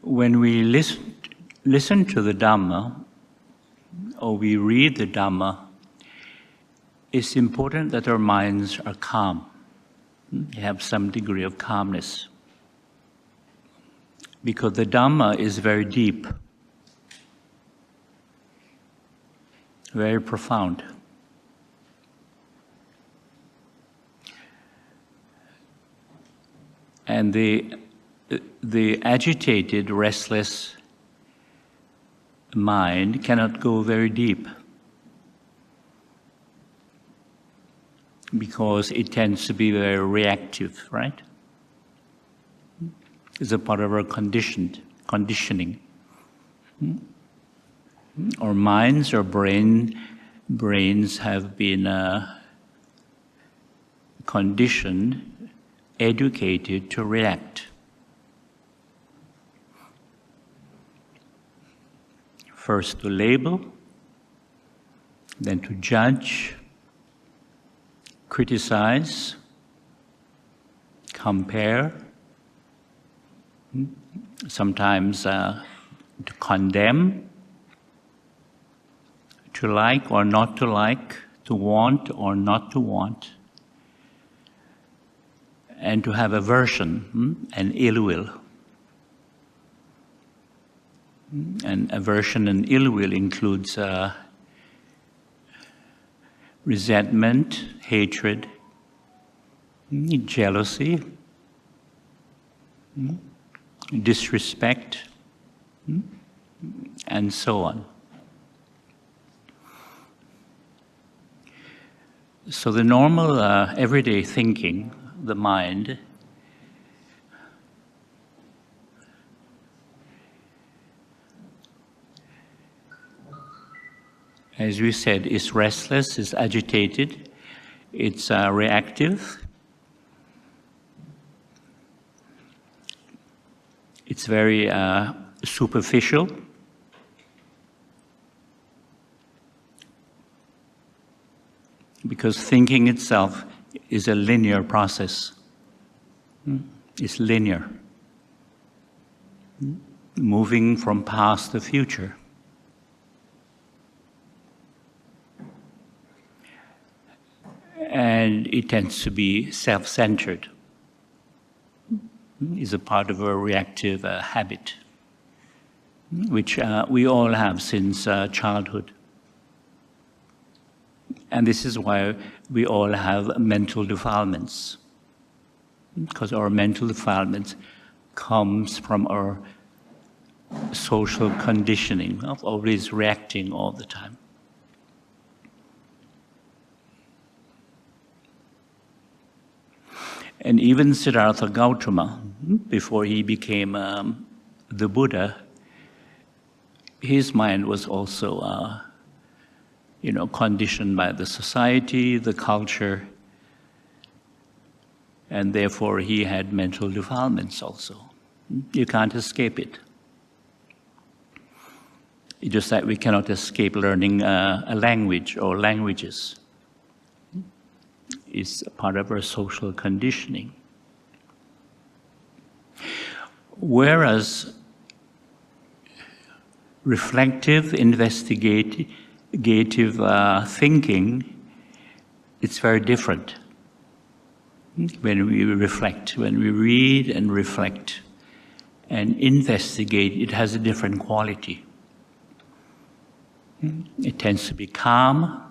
when we listen to the Dhamma, or we read the Dhamma, it's important that our minds are calm. You have some degree of calmness. Because the Dhamma is very deep, very profound. And the agitated, restless mind cannot go very deep because it tends to be very reactive, right? It's a part of our conditioning. Our minds, our brains have been conditioned, educated to react. First to label, then to judge, criticize, compare, sometimes to condemn, to like or not to like, to want or not to want, and to have aversion and ill will. And aversion and ill will includes resentment, hatred, jealousy, disrespect, and so on. So the normal everyday thinking, the mind, as we said, is restless, is agitated, it's reactive, it's very superficial, because thinking itself is a linear process. It's linear, moving from past to future. And it tends to be self-centered. It's a part of a reactive habit, which we all have since childhood. And this is why we all have mental defilements, because our mental defilements comes from our social conditioning of always reacting all the time. And even Siddhartha Gautama, before he became the Buddha, his mind was also conditioned by the society, the culture, and therefore he had mental defilements also. You can't escape it. It's just that we cannot escape learning a language or languages. It's a part of our social conditioning. Whereas reflective, investigative thinking, it's very different. When we reflect, when we read and reflect and investigate, it has a different quality. It tends to be calm,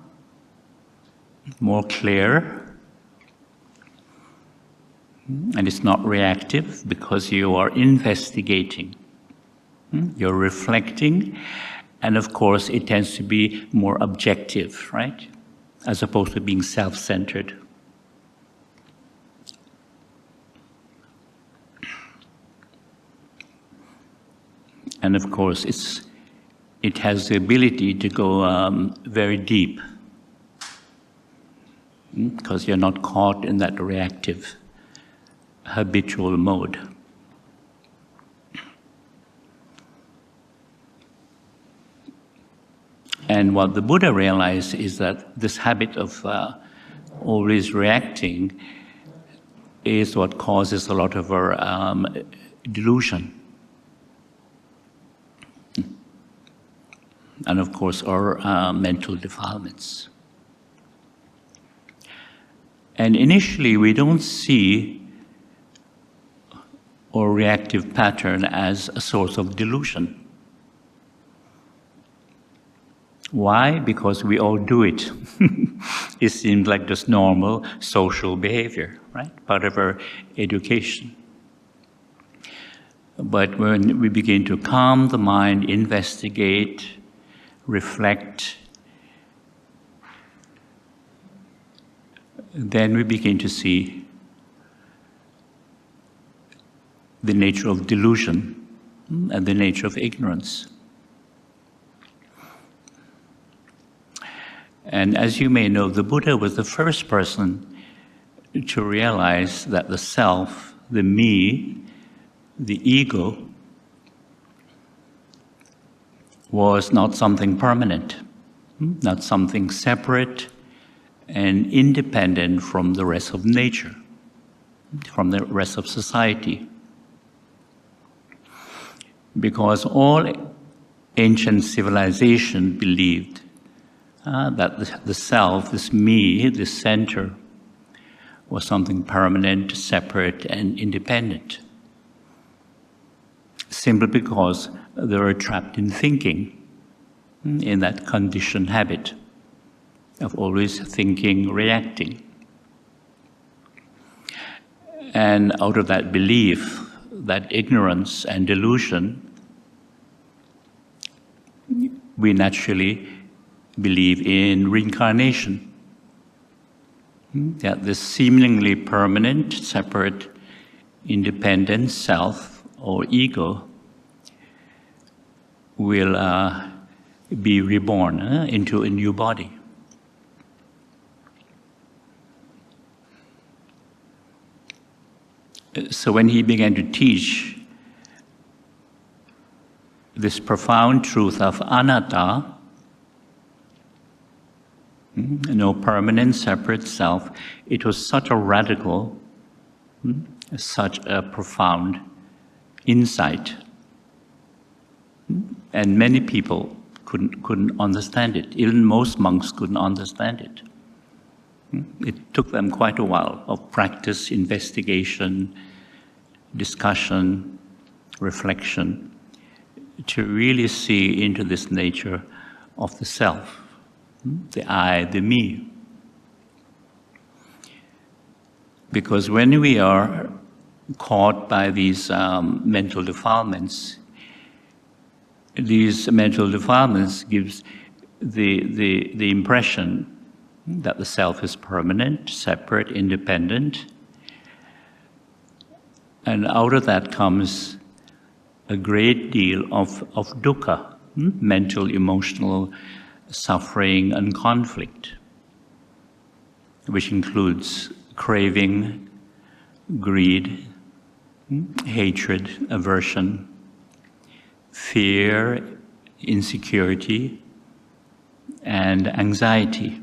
more clear, and it's not reactive because you are investigating. You're reflecting, and of course it tends to be more objective, right? As opposed to being self-centered. And of course it has the ability to go very deep, because you're not caught in that reactive, habitual mode. And what the Buddha realized is that this habit of always reacting is what causes a lot of our delusion. and of course our mental defilements. And initially we don't see our reactive pattern as a source of delusion. Why? Because we all do it. It seems like just normal social behavior, right? Part of our education. But when we begin to calm the mind, investigate, reflect, then we begin to see the nature of delusion and the nature of ignorance. And as you may know, the Buddha was the first person to realize that the self, the me, the ego, was not something permanent, not something separate and independent from the rest of nature, from the rest of society. Because all ancient civilization believed that the self, this me, this center, was something permanent, separate, and independent. Simply because they were trapped in thinking, in that conditioned habit of always thinking, reacting. And out of that belief, that ignorance and delusion, we naturally believe in reincarnation. That this seemingly permanent, separate, independent self or ego will be reborn into a new body. So when he began to teach this profound truth of anatta, no permanent separate self, it was such a radical, such a profound insight. And many people couldn't understand it. Even most monks couldn't understand it. It took them quite a while of practice, investigation, discussion, reflection, to really see into this nature of the self, the I, the me. Because when we are caught by these mental defilements, gives the impression that the self is permanent, separate, independent. And out of that comes a great deal of dukkha, mental, emotional suffering and conflict, which includes craving, greed, hatred, aversion, fear, insecurity, and anxiety.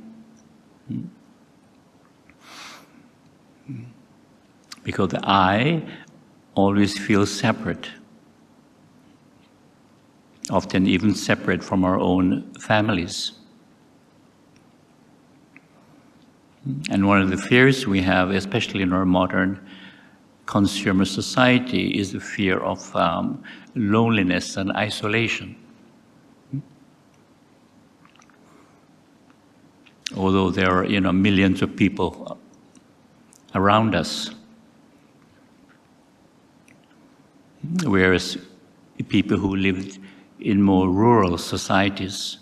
Because the I always feels separate, often even separate from our own families. And one of the fears we have, especially in our modern consumer society, is the fear of loneliness and isolation. Although there are, millions of people around us, whereas people who lived in more rural societies,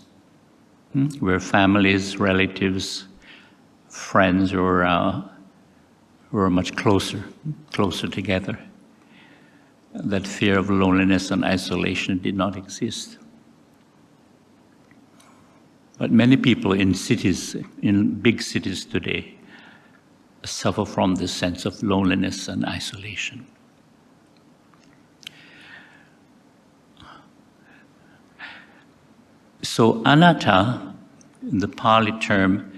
where families, relatives, friends were much closer together, that fear of loneliness and isolation did not exist. But many people in cities, in big cities today, suffer from this sense of loneliness and isolation. So anatta, in the Pali term,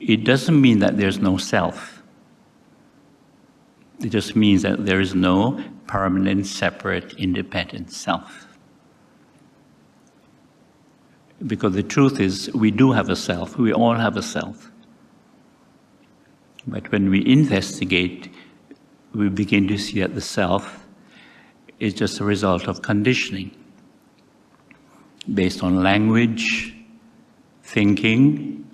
it doesn't mean that there's no self. It just means that there is no permanent, separate, independent self. Because the truth is, we do have a self. We all have a self. But when we investigate, we begin to see that the self is just a result of conditioning based on language, thinking,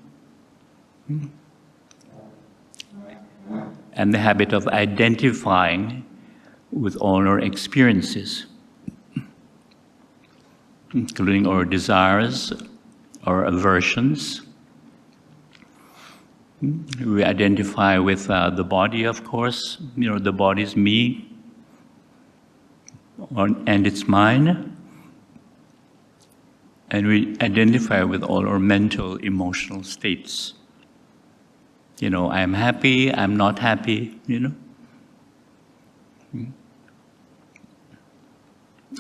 and the habit of identifying with all our experiences, including our desires, our aversions. We identify with the body, of course. The body is me, and it's mine. And we identify with all our mental, emotional states. I'm happy, I'm not happy,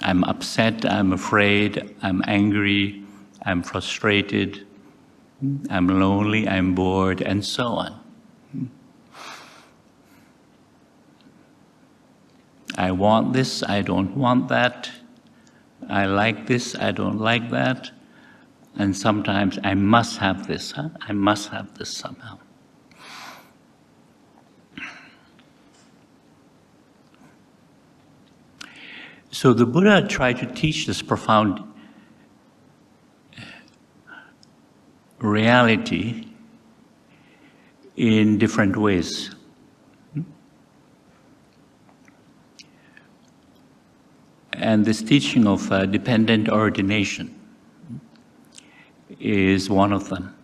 I'm upset, I'm afraid, I'm angry, I'm frustrated, I'm lonely, I'm bored, and so on. I want this, I don't want that. I like this, I don't like that. And sometimes I must have this, I must have this somehow. So the Buddha tried to teach this profound reality in different ways. And this teaching of dependent origination is one of them.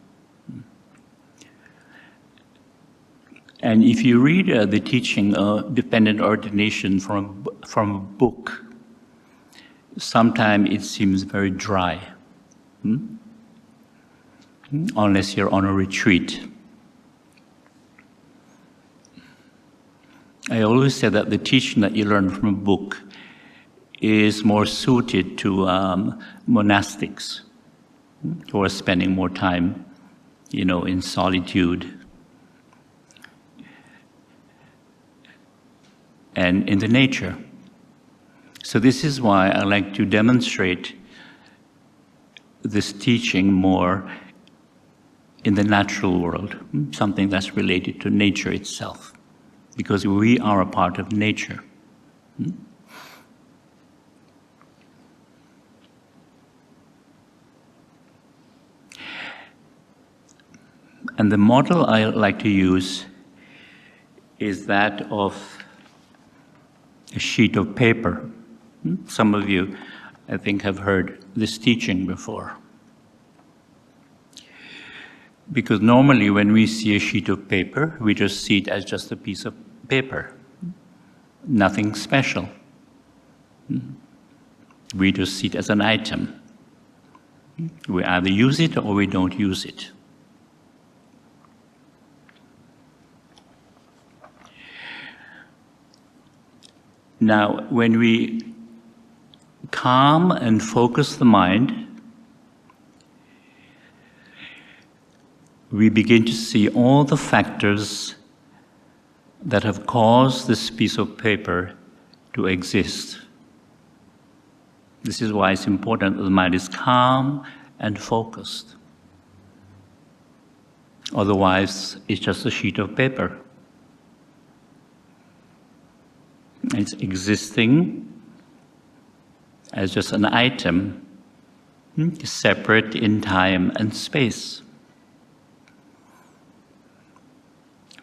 And if you read the teaching of dependent origination from a book, sometimes it seems very dry, unless you're on a retreat. I always say that the teaching that you learn from a book is more suited to monastics who are spending more time, in solitude and in the nature. So this is why I like to demonstrate this teaching more in the natural world, something that's related to nature itself, because we are a part of nature. And the model I like to use is that of a sheet of paper. Some of you, I think, have heard this teaching before. Because normally when we see a sheet of paper, we just see it as just a piece of paper. Nothing special. We just see it as an item. We either use it or we don't use it. Now, when we calm and focus the mind, we begin to see all the factors that have caused this piece of paper to exist. This is why it's important that the mind is calm and focused. Otherwise, it's just a sheet of paper. It's existing as just an item, separate in time and space.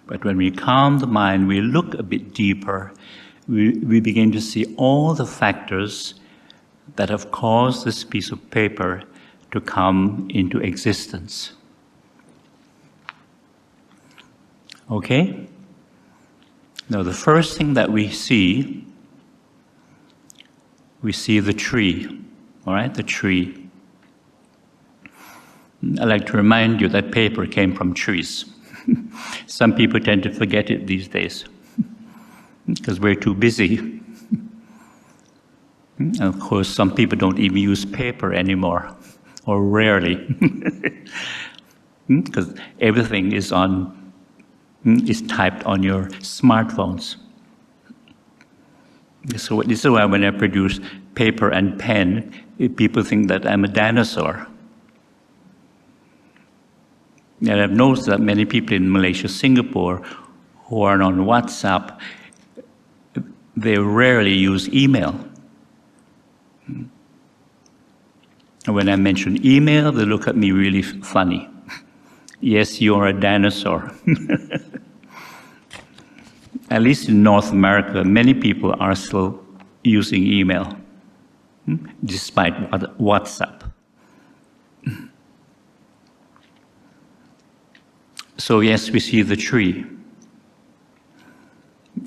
But when we calm the mind, we look a bit deeper, we begin to see all the factors that have caused this piece of paper to come into existence. Okay? Now, the first thing that we see the tree, all right, the tree. I like to remind you that paper came from trees. Some people tend to forget it these days because we're too busy. And of course, some people don't even use paper anymore, or rarely, because everything is typed on your smartphones. So this is why when I produce paper and pen, people think that I'm a dinosaur. And I've noticed that many people in Malaysia, Singapore, who are on WhatsApp, they rarely use email. And when I mention email, they look at me really funny. Yes, you're a dinosaur. At least in North America, many people are still using email, despite WhatsApp. So yes, we see the tree.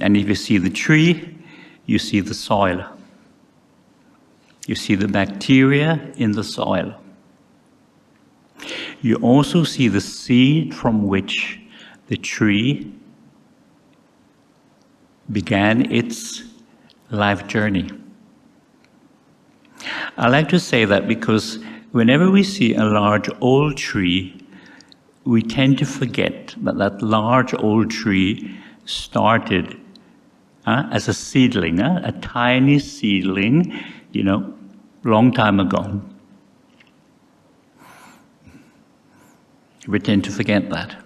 And if you see the tree, you see the soil. You see the bacteria in the soil. You also see the seed from which the tree began its life journey. I like to say that because whenever we see a large old tree, we tend to forget that that large old tree started as a seedling, a tiny seedling, long time ago. We tend to forget that.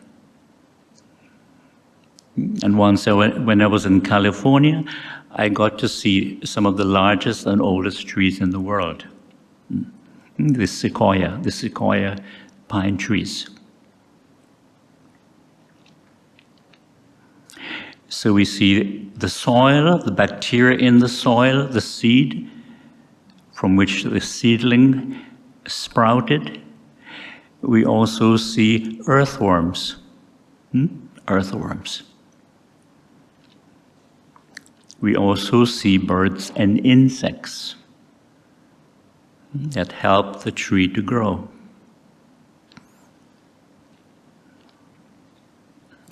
And once, when I was in California, I got to see some of the largest and oldest trees in the world. The sequoia pine trees. So we see the soil, the bacteria in the soil, the seed from which the seedling sprouted. We also see earthworms. Earthworms. We also see birds and insects that help the tree to grow.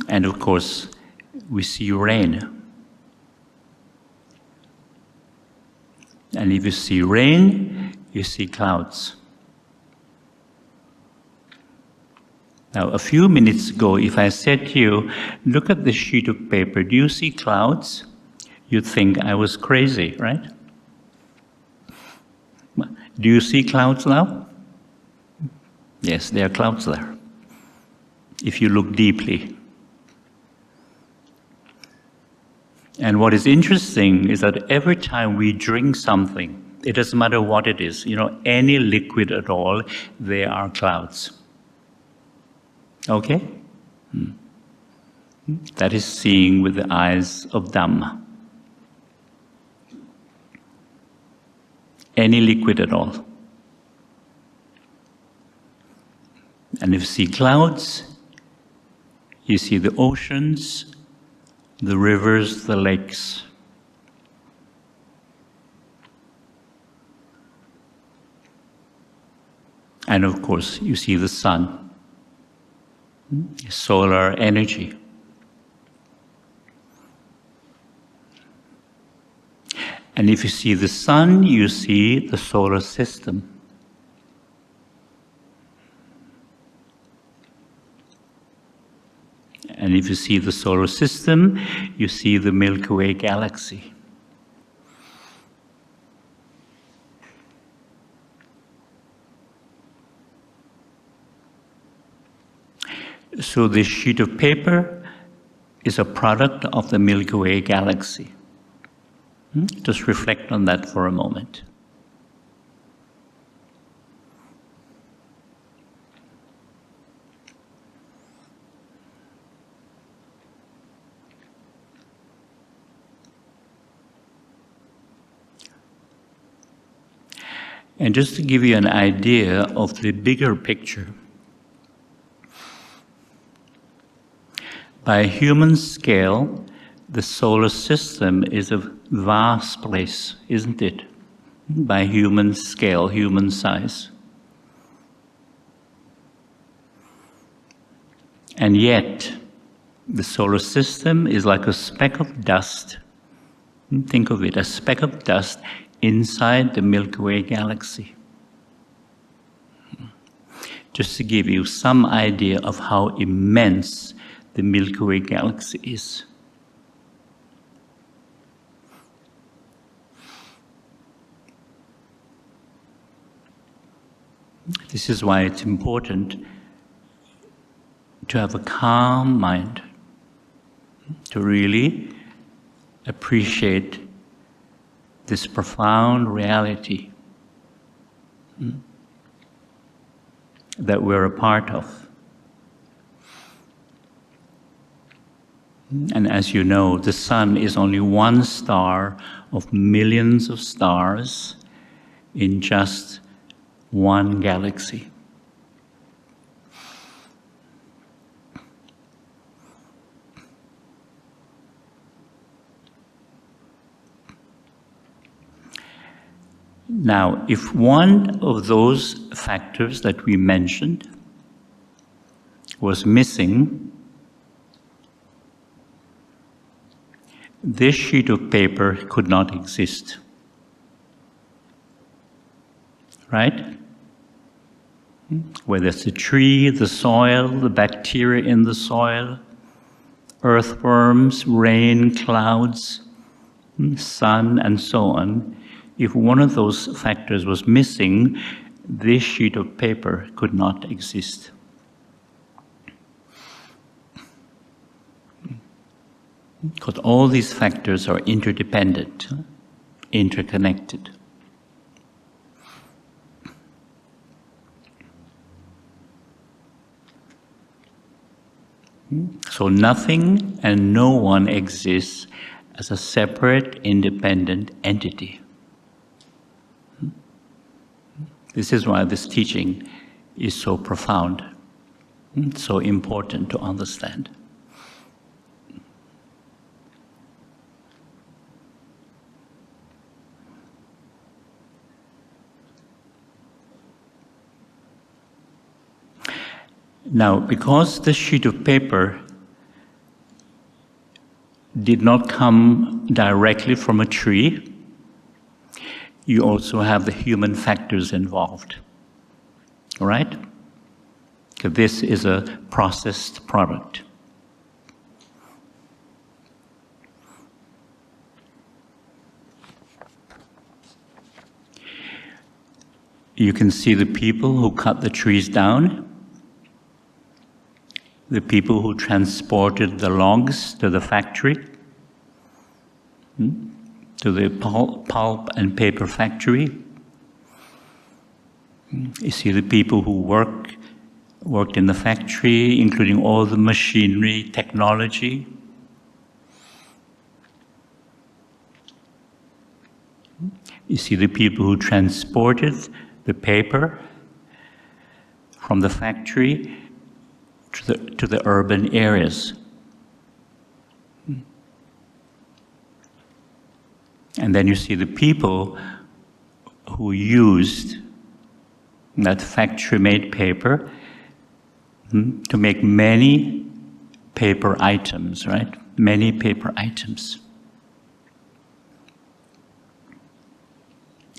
And of course, we see rain. And if you see rain, you see clouds. Now, a few minutes ago, if I said to you, look at this sheet of paper, do you see clouds? You'd think I was crazy, right? Do you see clouds now? Yes, there are clouds there, if you look deeply. And what is interesting is that every time we drink something, it doesn't matter what it is, any liquid at all, there are clouds. Okay? That is seeing with the eyes of Dhamma. Any liquid at all. And if you see clouds, you see the oceans, the rivers, the lakes. And of course, you see the sun, solar energy. And if you see the sun, you see the solar system. And if you see the solar system, you see the Milky Way galaxy. So this sheet of paper is a product of the Milky Way galaxy. Just reflect on that for a moment. And just to give you an idea of the bigger picture, by human scale, the solar system is a vast place, isn't it? By human scale, human size. And yet, the solar system is like a speck of dust. Think of it, a speck of dust inside the Milky Way galaxy. Just to give you some idea of how immense the Milky Way galaxy is. This is why it's important to have a calm mind, to really appreciate this profound reality that we're a part of. And as you know, the sun is only one star of millions of stars in just one galaxy. Now, if one of those factors that we mentioned was missing, this sheet of paper could not exist. Right? Whether it's the tree, the soil, the bacteria in the soil, earthworms, rain, clouds, sun, and so on, if one of those factors was missing, this sheet of paper could not exist. Because all these factors are interdependent, interconnected. So nothing and no one exists as a separate, independent entity. This is why this teaching is so profound, so important to understand. Now, because this sheet of paper did not come directly from a tree, you also have the human factors involved, all right? Because this is a processed product. You can see the people who cut the trees down, the people who transported the logs to the factory, to the pulp and paper factory. You see the people who worked in the factory, including all the machinery, technology. You see the people who transported the paper from the factory to the urban areas. And then you see the people who used that factory-made paper to make many paper items, right? Many paper items.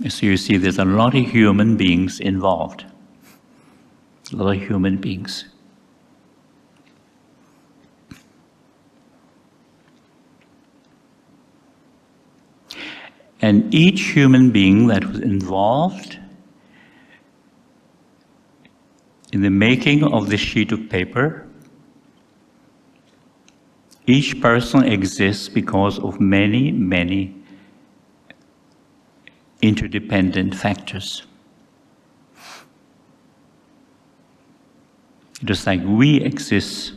So you see there's a lot of human beings involved. A lot of human beings. And each human being that was involved in the making of this sheet of paper, each person exists because of many, many interdependent factors. Just like we exist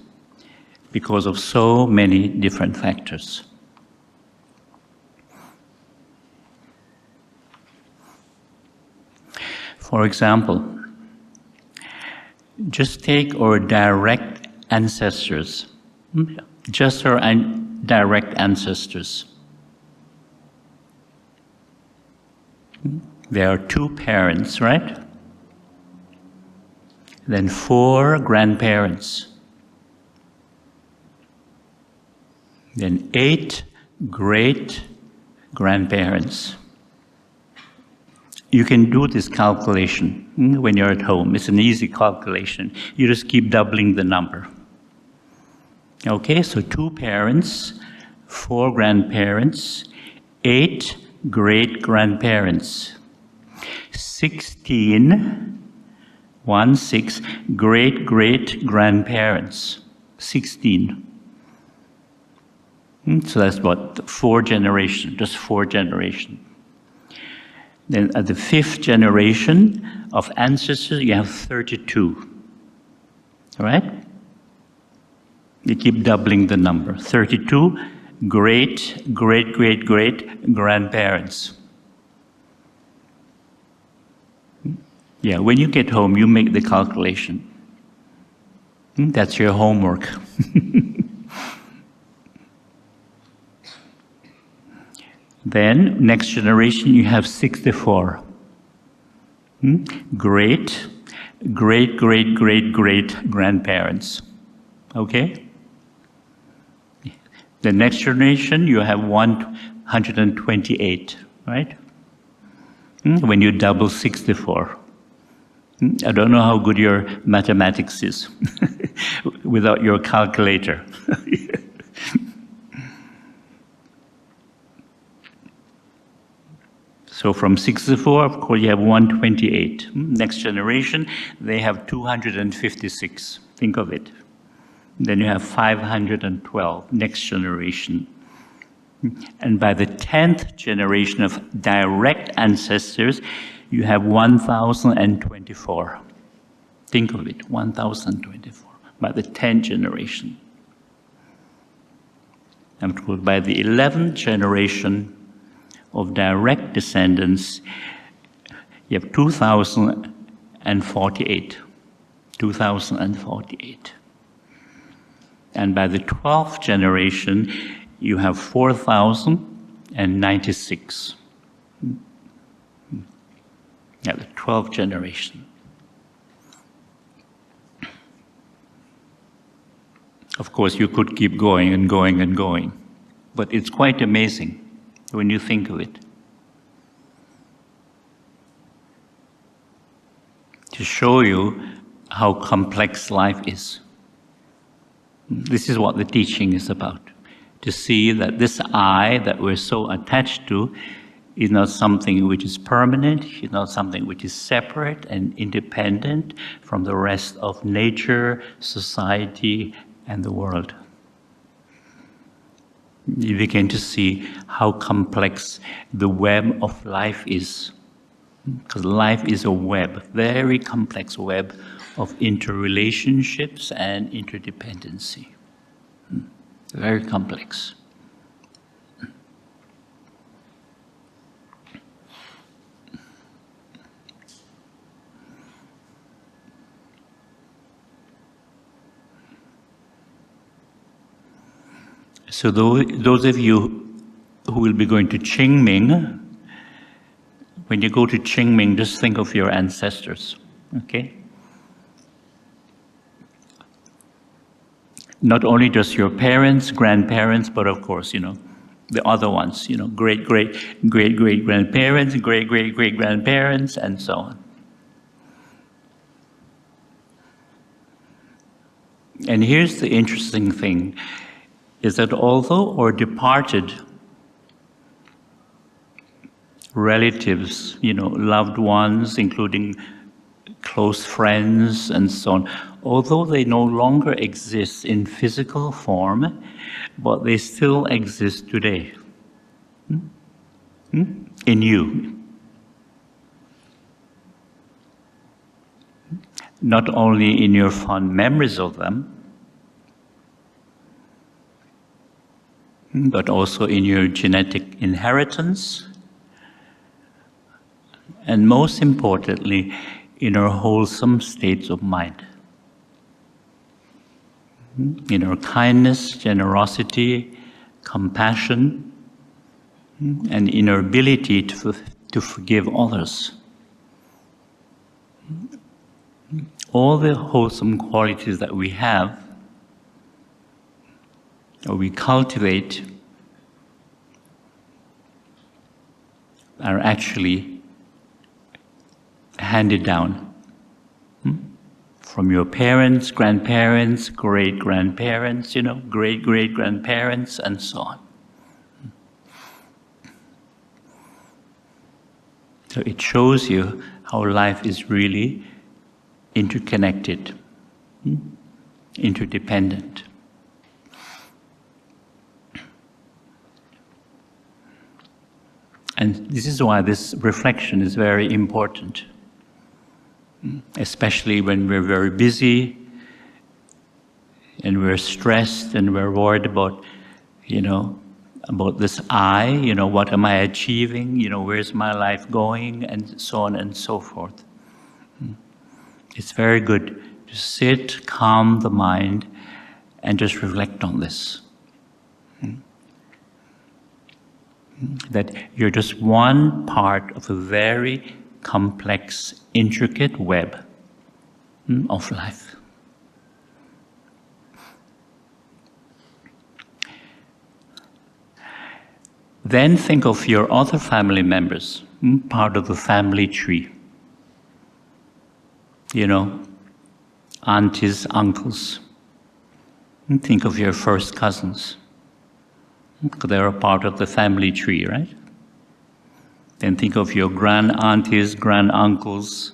because of so many different factors. For example, just take our direct ancestors, just our direct ancestors. There are 2 parents, right? Then 4 grandparents. Then 8 great-grandparents. You can do this calculation when you're at home. It's an easy calculation. You just keep doubling the number. Okay, so 2 parents, 4 grandparents, 8 great-grandparents, 16 16 great-great-grandparents, 16. So that's what, 4 generations, just 4 generations. Then at the 5th generation of ancestors, you have 32. All right? You keep doubling the number. 32 great-great-great-great-grandparents. Yeah, when you get home, you make the calculation. That's your homework. Then, next generation, you have 64. Great-great-great-great-grandparents. Okay? The next generation, you have 128, right? When you double 64. I don't know how good your mathematics is without your calculator. So from 64, of course, you have 128. Next generation, they have 256. Think of it. Then you have 512, next generation. And by the 10th generation of direct ancestors, you have 1,024. Think of it, 1,024, by the 10th generation. And by the 11th generation of direct descendants, you have 2,048. 2,048. And by the 12th generation, you have 4,096. Yeah, the 12th generation. Of course, you could keep going and going and going, but it's quite amazing when you think of it. To show you how complex life is. This is what the teaching is about. To see that this I that we're so attached to is not something which is permanent, is not something which is separate and independent from the rest of nature, society, and the world. You begin to see how complex the web of life is. Because life is a web, very complex web of interrelationships and interdependency. Very complex. So those of you who will be going to Qingming, when you go to Qingming, just think of your ancestors, okay? Not only just your parents, grandparents, but of course, the other ones, great-great-great-great-grandparents, great-great-great-grandparents, and so on. And here's the interesting thing, is that although our departed relatives, loved ones, including close friends and so on, although they no longer exist in physical form, but they still exist today. In you. Not only in your fond memories of them, but also in your genetic inheritance, and most importantly, in our wholesome states of mind. In our kindness, generosity, compassion, and in our ability to forgive others. All the wholesome qualities that we have, or we cultivate, are actually handed down from your parents, grandparents, great-grandparents, great-great-grandparents, and so on. So it shows you how life is really interconnected, interdependent. And this is why this reflection is very important, especially when we're very busy and we're stressed and we're worried about, about this I, what am I achieving, where's my life going, and so on and so forth. It's very good to sit, calm the mind, and just reflect on this. That you're just one part of a very complex, intricate web of life. Then think of your other family members, part of the family tree. Aunties, uncles. Think of your first cousins. They're a part of the family tree, right? Then think of your grand-aunties, grand-uncles,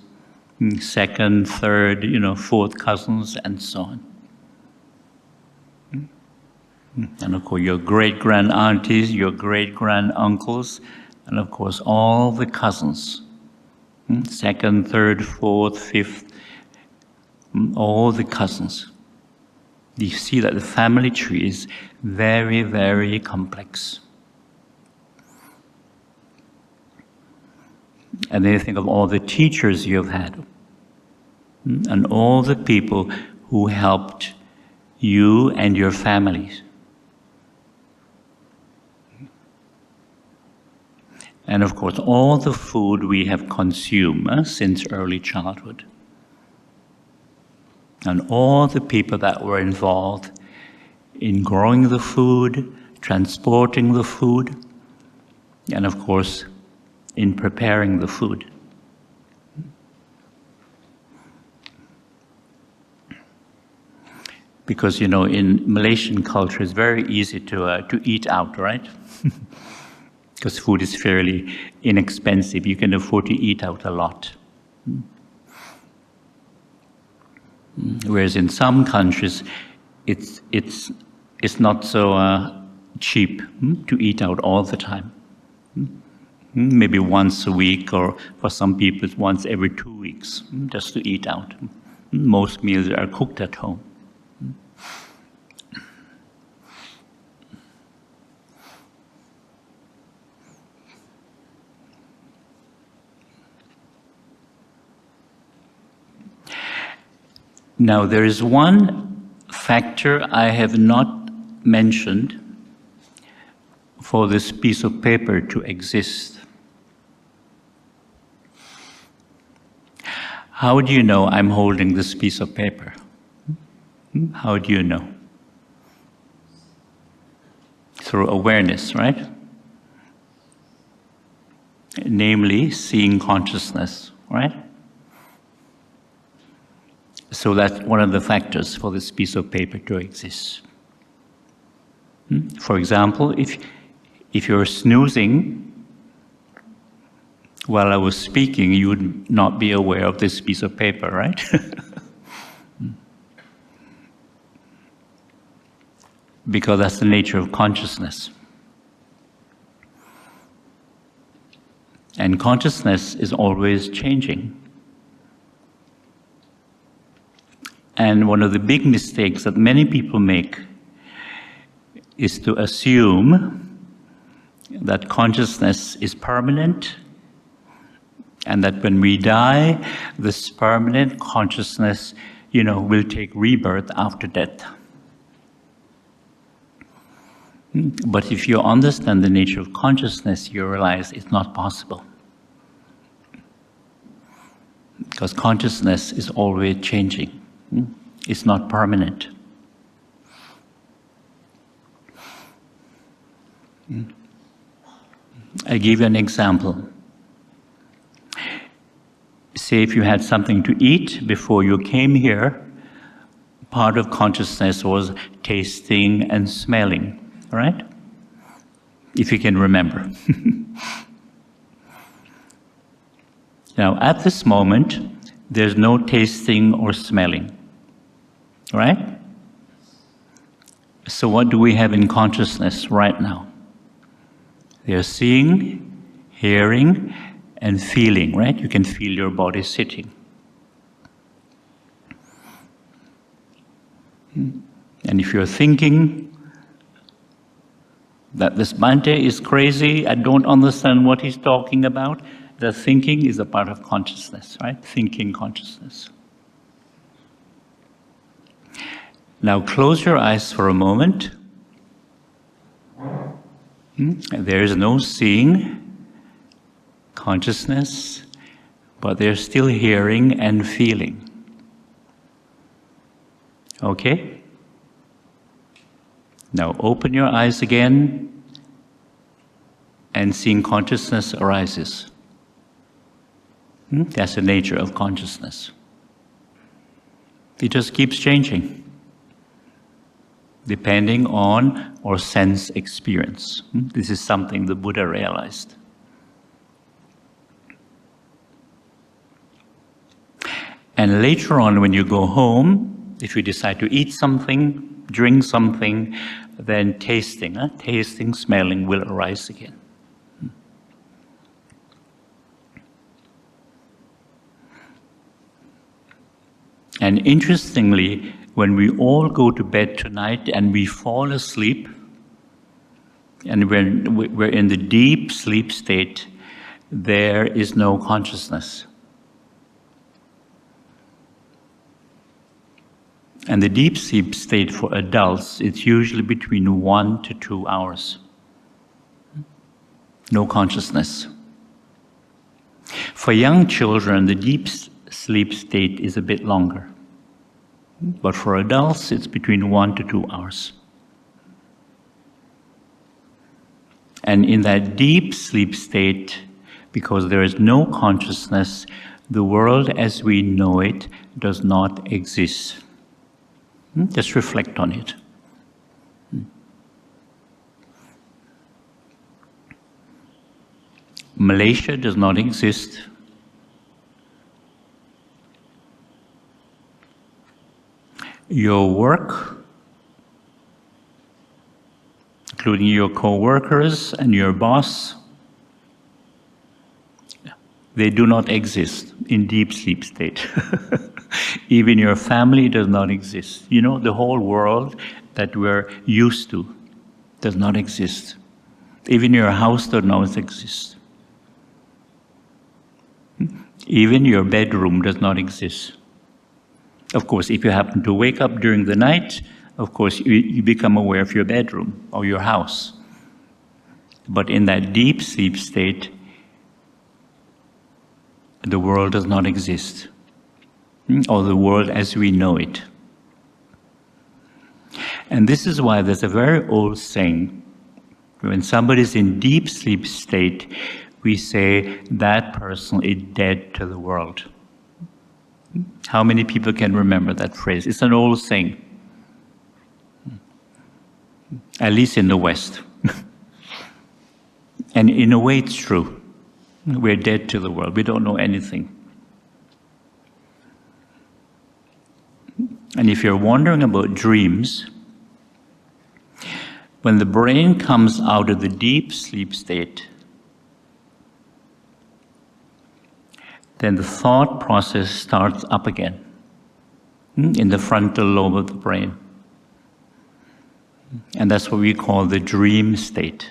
second, third, fourth cousins, and so on. And of course, your great-grand-aunties, your great-grand-uncles, and of course, all the cousins. Second, third, fourth, fifth, all the cousins. You see that the family tree is very, very complex. And then you think of all the teachers you have had, and all the people who helped you and your families. And of course, all the food we have consumed since early childhood. And all the people that were involved in growing the food, transporting the food, and of course, in preparing the food. Because, in Malaysian culture, it's very easy to eat out, right? Because food is fairly inexpensive. You can afford to eat out a lot. Whereas in some countries, it's not so cheap to eat out all the time. Maybe once a week, or for some people it's once every 2 weeks, just to eat out. Most meals are cooked at home. Now, there is one factor I have not mentioned for this piece of paper to exist. How do you know I'm holding this piece of paper? How do you know? Through awareness, right? Namely, seeing consciousness, right? So that's one of the factors for this piece of paper to exist. For example, if you're snoozing while I was speaking, you would not be aware of this piece of paper, right? Because that's the nature of consciousness. And consciousness is always changing. And one of the big mistakes that many people make is to assume that consciousness is permanent, and that when we die, this permanent consciousness, will take rebirth after death. But if you understand the nature of consciousness, you realize it's not possible. Because consciousness is always changing. It's not permanent. I give you an example. Say if you had something to eat before you came here, part of consciousness was tasting and smelling, right? If you can remember. Now, at this moment, there's no tasting or smelling, right? So what do we have in consciousness right now? There's seeing, hearing, and feeling, right? You can feel your body sitting. And if you're thinking that this Bhante is crazy, I don't understand what he's talking about, the thinking is a part of consciousness, right? Thinking consciousness. Now close your eyes for a moment. There is no seeing, consciousness, but there's still hearing and feeling. Okay? Now open your eyes again, and seeing consciousness arises. That's the nature of consciousness. It just keeps changing, depending on our sense experience. This is something the Buddha realized. And later on, when you go home, if you decide to eat something, drink something, then tasting, smelling will arise again. And interestingly, when we all go to bed tonight and we fall asleep, and we're in the deep sleep state, there is no consciousness. And the deep sleep state for adults, it's usually between 1 to 2 hours. No consciousness. For young children, the deep sleep state is a bit longer. But for adults, it's between 1 to 2 hours. And in that deep sleep state, because there is no consciousness, the world as we know it does not exist. Just reflect on it. Malaysia does not exist. Your work, including your co-workers and your boss, they do not exist in deep sleep state. Even your family does not exist. You know, the whole world that we're used to does not exist. Even your house does not exist. Even your bedroom does not exist. Of course, if you happen to wake up during the night, of course, you become aware of your bedroom or your house. But in that deep sleep state, the world does not exist, or the world as we know it. And this is why there's a very old saying, when somebody's in deep sleep state, we say that person is dead to the world. How many people can remember that phrase? It's an old saying, at least in the West. And in a way, it's true. We're dead to the world. We don't know anything. And if you're wondering about dreams, when the brain comes out of the deep sleep state, then the thought process starts up again in the frontal lobe of the brain. And that's what we call the dream state.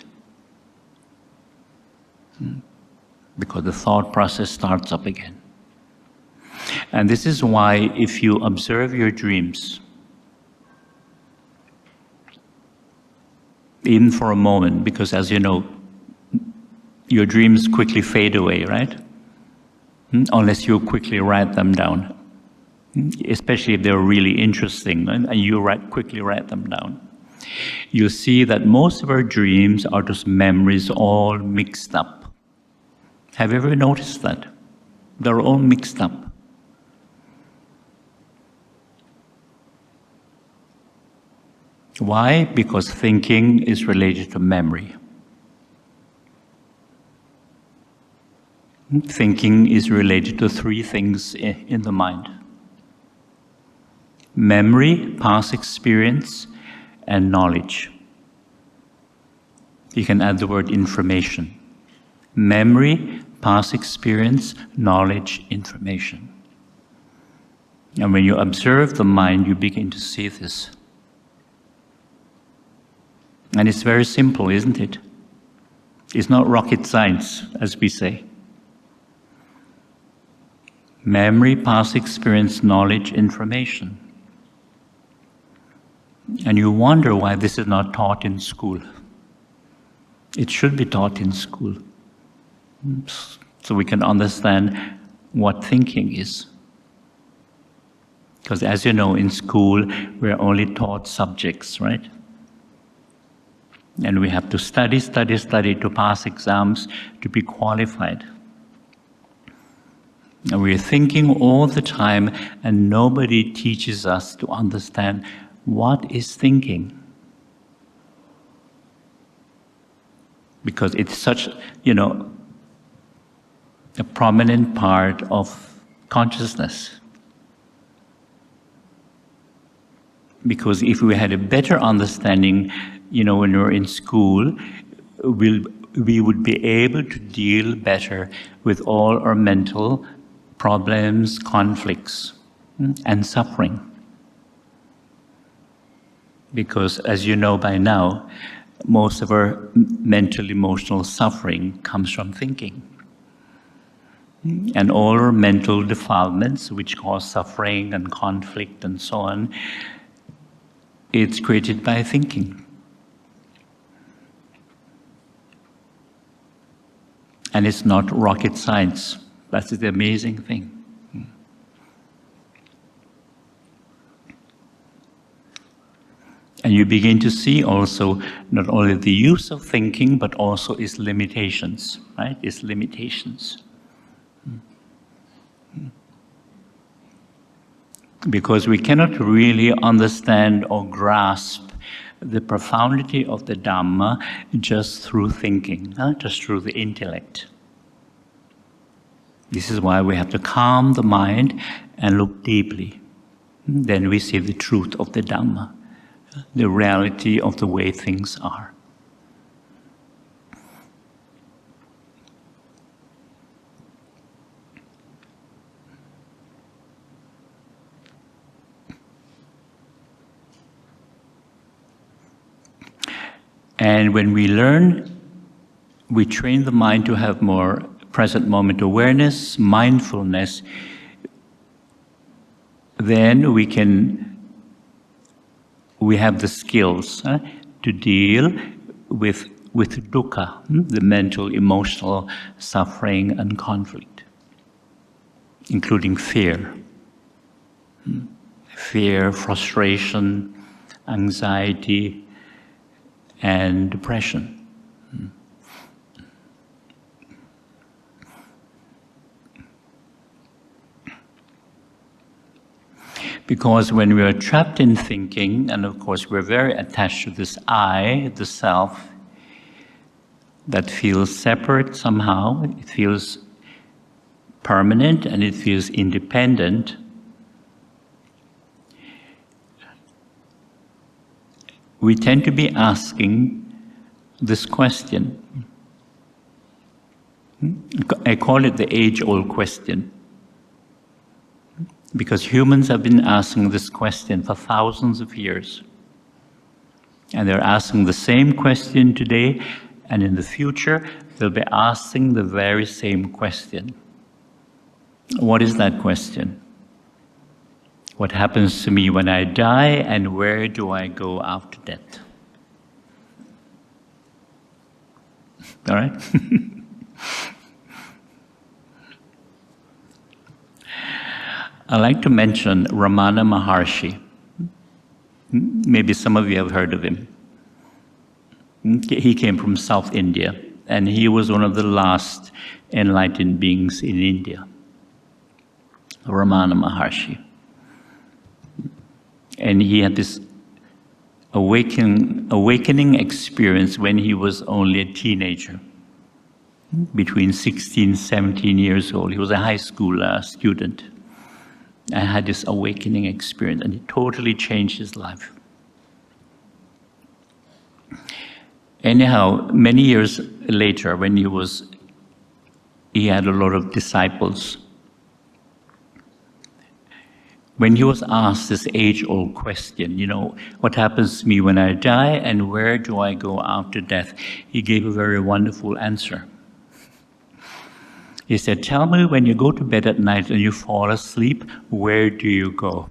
Because the thought process starts up again. And this is why if you observe your dreams, even for a moment, because as you know, your dreams quickly fade away, right? Unless you quickly write them down. Especially if they're really interesting, and you quickly write them down. You see that most of our dreams are just memories all mixed up. Have you ever noticed that? They're all mixed up. Why? Because thinking is related to memory. Thinking is related to three things in the mind: memory, past experience, and knowledge. You can add the word information. Memory, past experience, knowledge, information. And when you observe the mind, you begin to see this. And it's very simple, isn't it? It's not rocket science, as we say. Memory, past experience, knowledge, information. And you wonder why this is not taught in school. It should be taught in school, so we can understand what thinking is. Because as you know, in school, we're only taught subjects, right? And we have to study to pass exams, to be qualified. And we're thinking all the time, and nobody teaches us to understand what is thinking. Because it's such, a prominent part of consciousness. Because if we had a better understanding, when we're in school, we would be able to deal better with all our mental problems, conflicts, and suffering. Because as you know by now, most of our mental, emotional suffering comes from thinking. And all our mental defilements, which cause suffering and conflict and so on, it's created by thinking. And it's not rocket science. That's the amazing thing. And you begin to see also not only the use of thinking, but also its limitations, right? Its limitations. Because we cannot really understand or grasp the profundity of the Dhamma just through thinking, just through the intellect. This is why we have to calm the mind and look deeply. Then we see the truth of the Dhamma, the reality of the way things are. And when we learn, we train the mind to have more present moment awareness, mindfulness, then we have the skills to deal with dukkha, the mental, emotional suffering and conflict, including fear. Fear, frustration, anxiety, and depression. Because when we are trapped in thinking, and of course we're very attached to this I, the self, that feels separate somehow, it feels permanent and it feels independent, we tend to be asking this question. I call it the age-old question. Because humans have been asking this question for thousands of years. And they're asking the same question today, and in the future, they'll be asking the very same question. What is that question? What happens to me when I die, and where do I go after death? All right? I'd like to mention Ramana Maharshi. Maybe some of you have heard of him. He came from South India, and he was one of the last enlightened beings in India. Ramana Maharshi. And he had this awakening experience when he was only a teenager. between 16, 17 years old. He was a high school student. I had this awakening experience, and it totally changed his life. Anyhow, many years later, when he had a lot of disciples. When he was asked this age-old question, what happens to me when I die and where do I go after death? He gave a very wonderful answer. He said, tell me when you go to bed at night and you fall asleep, where do you go?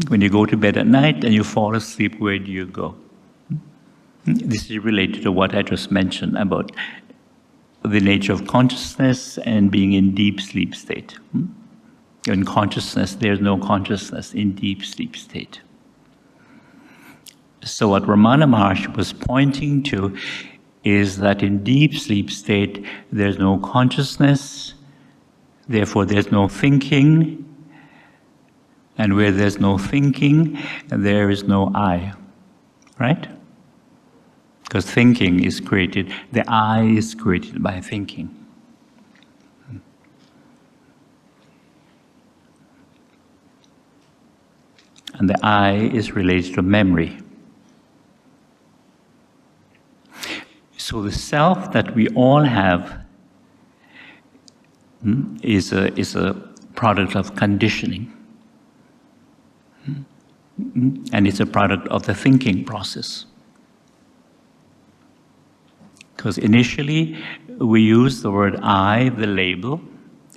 When you go to bed at night and you fall asleep, where do you go? This is related to what I just mentioned about the nature of consciousness and being in deep sleep state. In consciousness, there's no consciousness in deep sleep state. So what Ramana Maharshi was pointing to is that in deep sleep state, there's no consciousness, therefore there's no thinking, and where there's no thinking, there is no I, right? Because thinking is created, the I is created by thinking. And the I is related to memory. So the self that we all have is a product of conditioning. And it's a product of the thinking process. Because initially, we use the word I, the label,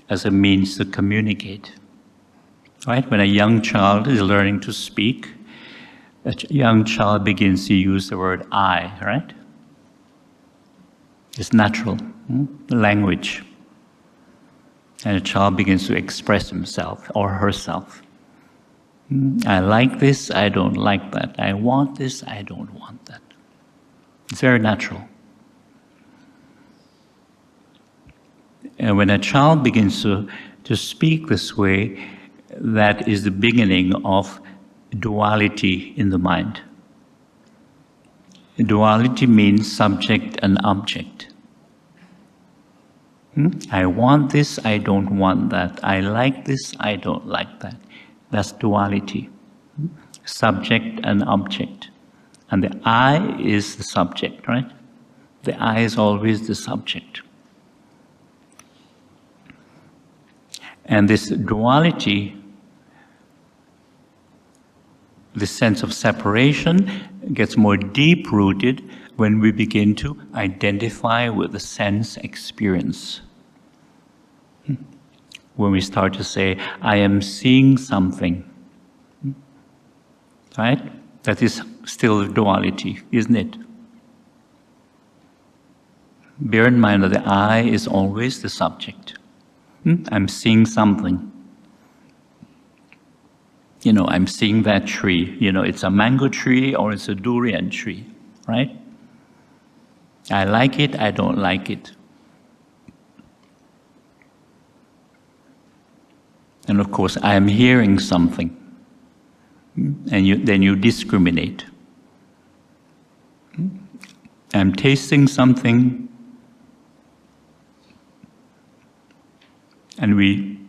as a means to communicate. Right? When a young child is learning to speak, a young child begins to use the word I, right? It's natural, language. And a child begins to express himself or herself. I like this, I don't like that. I want this, I don't want that. It's very natural. And when a child begins to speak this way, that is the beginning of duality in the mind. Duality means subject and object. I want this, I don't want that. I like this, I don't like that. That's duality. Subject and object. And the I is the subject, right? The I is always the subject. And this duality, this sense of separation, gets more deep-rooted when we begin to identify with the sense experience. When we start to say, I am seeing something, right? That is still duality, isn't it? Bear in mind that the I is always the subject. I'm seeing something. I'm seeing that tree. It's a mango tree or it's a durian tree, right? I like it, I don't like it. And of course, I am hearing something. And then you discriminate. I'm tasting something. And we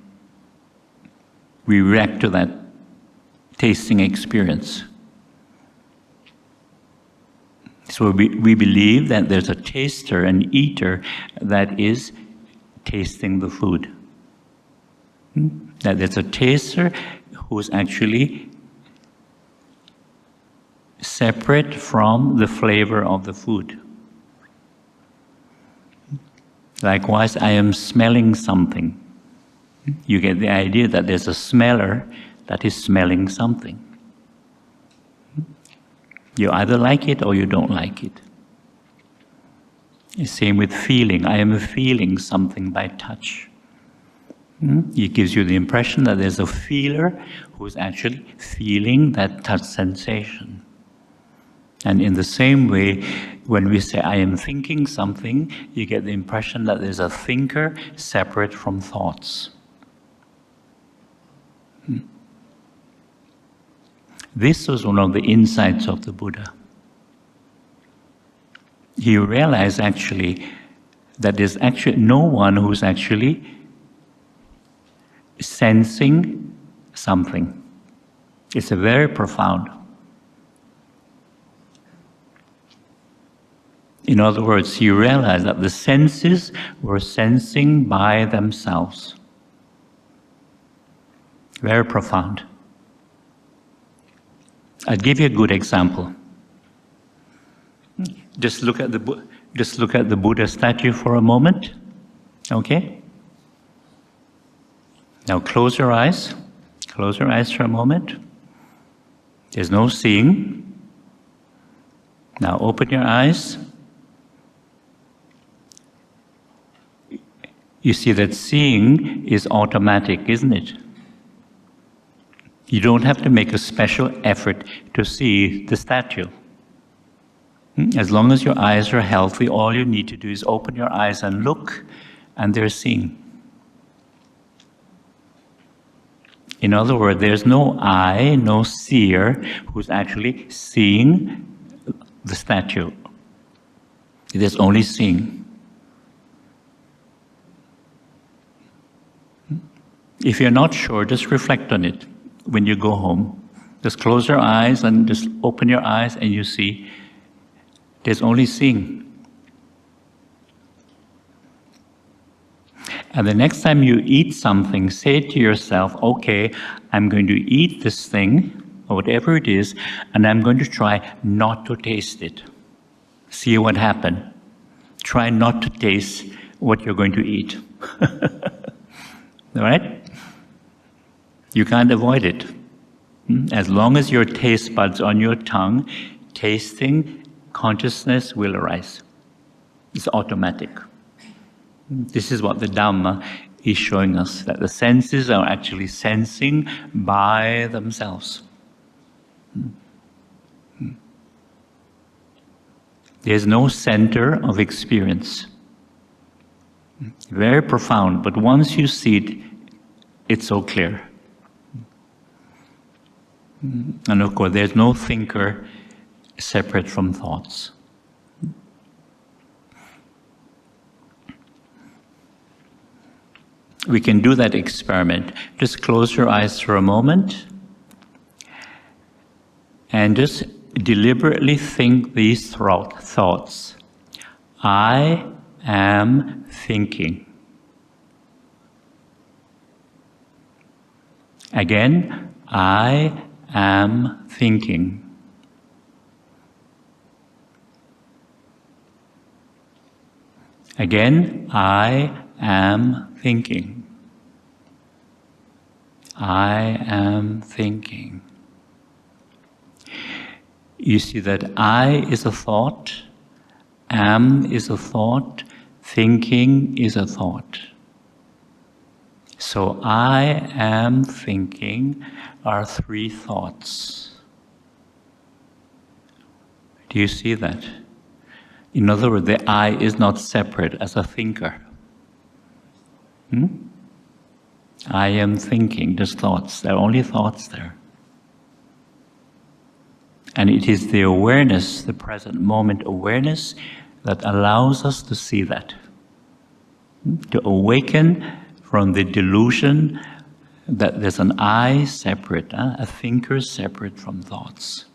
react to that tasting experience. So we believe that there's a taster, an eater, that is tasting the food. That there's a taster who's actually separate from the flavor of the food. Likewise, I am smelling something. You get the idea that there's a smeller that is smelling something. You either like it or you don't like it. The same with feeling. I am feeling something by touch. It gives you the impression that there's a feeler who's actually feeling that touch sensation. And in the same way, when we say, I am thinking something, you get the impression that there's a thinker separate from thoughts. This was one of the insights of the Buddha. you realize actually that there's actually no one who's actually sensing something. It's a very profound. In other words, you realize that the senses were sensing by themselves. Very profound. I'll give you a good example. Just look at the Buddha statue for a moment, okay? Now close your eyes. Close your eyes for a moment. There's no seeing. Now open your eyes. You see that seeing is automatic, isn't it? You don't have to make a special effort to see the statue. As long as your eyes are healthy, all you need to do is open your eyes and look, and they're seeing. In other words, there's no eye, no seer who's actually seeing the statue. There's only seeing. If you're not sure, just reflect on it when you go home. Just close your eyes and just open your eyes and you see there's only seeing. And the next time you eat something, say to yourself, okay, I'm going to eat this thing, or whatever it is, and I'm going to try not to taste it. See what happens. Try not to taste what you're going to eat. All right? You can't avoid it. As long as your taste buds on your tongue, tasting, consciousness will arise. It's automatic. This is what the Dhamma is showing us, that the senses are actually sensing by themselves. There's no center of experience. Very profound, but once you see it, it's so clear. And of course, there's no thinker separate from thoughts. We can do that experiment. Just close your eyes for a moment and just deliberately think these thoughts. I am thinking. Again, I am thinking. Again, I am thinking. I am thinking. You see that I is a thought, am is a thought, thinking is a thought. So I am thinking are three thoughts. Do you see that? In other words, the I is not separate as a thinker. I am thinking, just thoughts. There are only thoughts there. And it is the awareness, the present moment awareness, that allows us to see that. To awaken from the delusion that there's an I separate, a thinker separate from thoughts.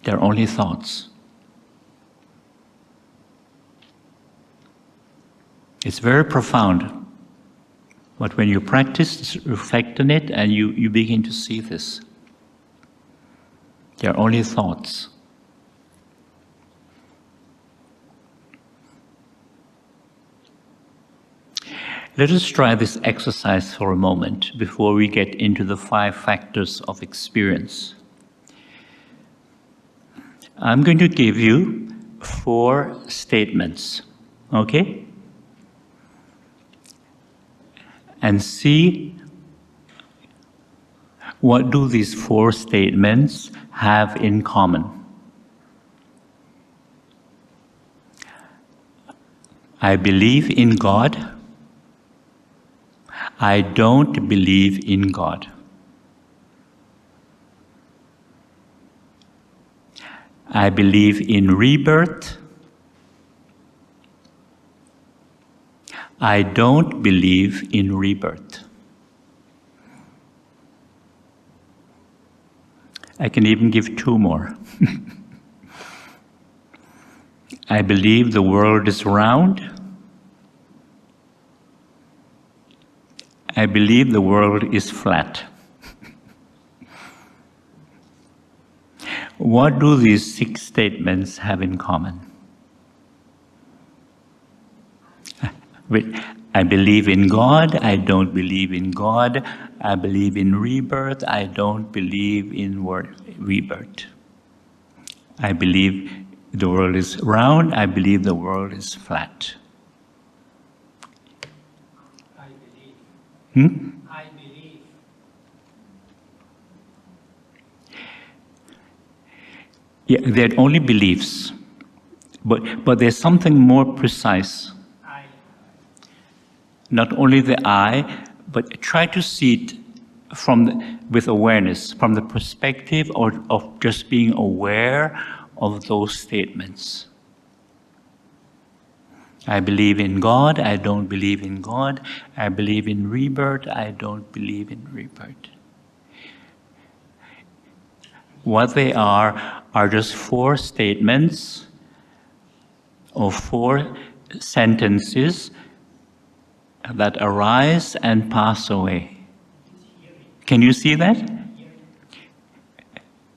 They're only thoughts. It's very profound. But when you practice, reflect on it, and you begin to see this. They're only thoughts. Let us try this exercise for a moment before we get into the 5 factors of experience. I'm going to give you 4 statements, okay? And see what do these 4 statements have in common. I believe in God. I don't believe in God. I believe in rebirth. I don't believe in rebirth. I can even give two more. I believe the world is round. I believe the world is flat. What do these 6 statements have in common? I believe in God, I don't believe in God. I believe in rebirth, I don't believe in rebirth. I believe the world is round, I believe the world is flat. I believe. Hmm? I believe. Yeah, they're only beliefs, but there's something more precise. I. Not only the I, but try to see it with awareness, from the perspective of just being aware of those statements. I believe in God, I don't believe in God. I believe in rebirth, I don't believe in rebirth. What they are just 4 statements or 4 sentences that arise and pass away. Can you see that?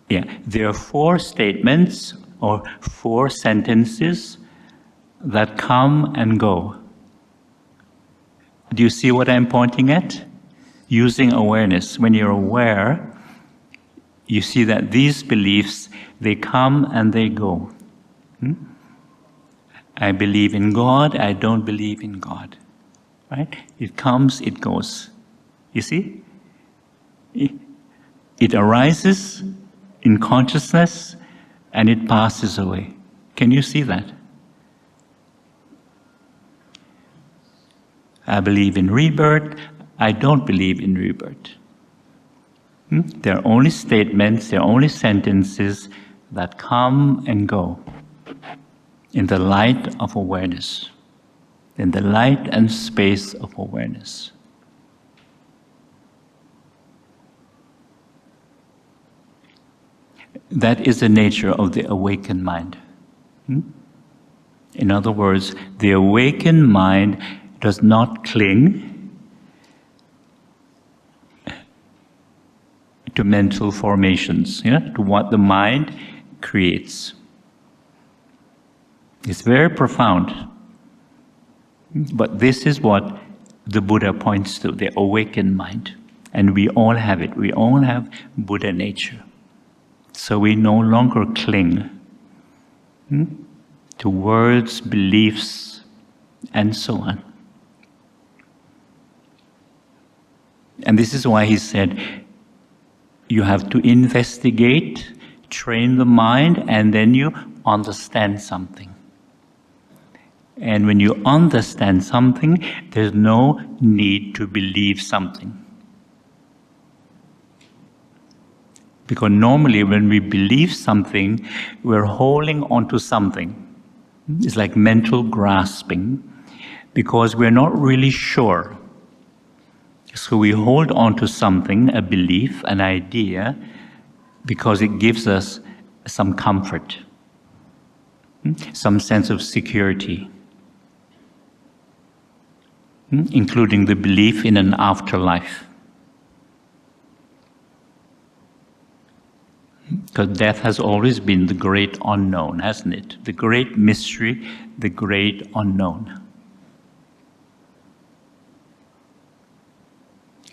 Yeah, there are 4 statements or 4 sentences that come and go. Do you see what I'm pointing at? Using awareness. When you're aware, you see that these beliefs, they come and they go. I believe in God, I don't believe in God. Right? It comes, it goes. You see? It arises in consciousness and it passes away. Can you see that? I believe in rebirth, I don't believe in rebirth. They're only statements, they're only sentences that come and go in the light of awareness, in the light and space of awareness. That is the nature of the awakened mind. In other words, the awakened mind does not cling to mental formations, to what the mind creates. It's very profound. But this is what the Buddha points to, the awakened mind. And we all have it. We all have Buddha nature. So we no longer cling to words, beliefs, and so on. And this is why he said, you have to investigate, train the mind, and then you understand something. And when you understand something, there's no need to believe something. Because normally when we believe something, we're holding onto something. It's like mental grasping, because we're not really sure. So we hold on to something, a belief, an idea, because it gives us some comfort, some sense of security, including the belief in an afterlife. Because death has always been the great unknown, hasn't it? The great mystery, the great unknown.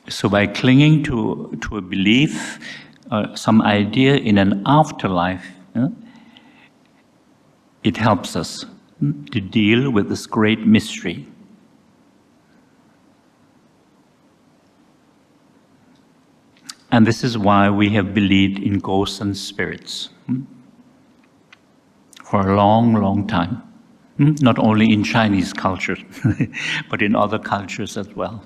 So by clinging to a belief, some idea in an afterlife, it helps us to deal with this great mystery. And this is why we have believed in ghosts and spirits for a long, long time. Not only in Chinese culture, but in other cultures as well.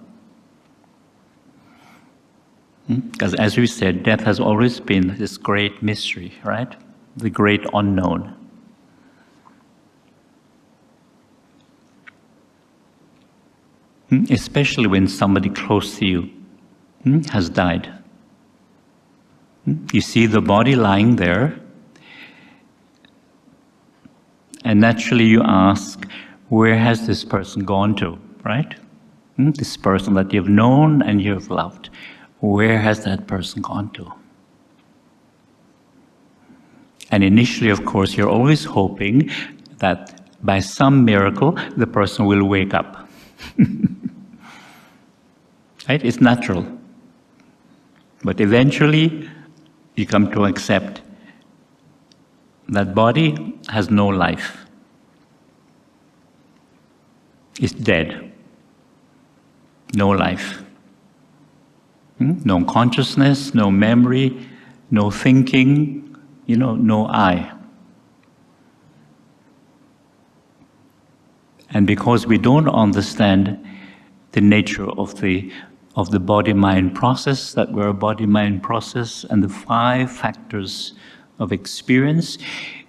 Because as we said, death has always been this great mystery, right? The great unknown. especially when somebody close to you has died. You see the body lying there, and naturally you ask, where has this person gone to, right? This person that you've known and you've loved, where has that person gone to? And initially, of course, you're always hoping that by some miracle, the person will wake up. Right? It's natural. But eventually, you come to accept that body has no life. It's dead. No life. No consciousness, no memory, no thinking, no I. And because we don't understand the nature of the body-mind process, that we're a body-mind process, and the 5 factors of experience,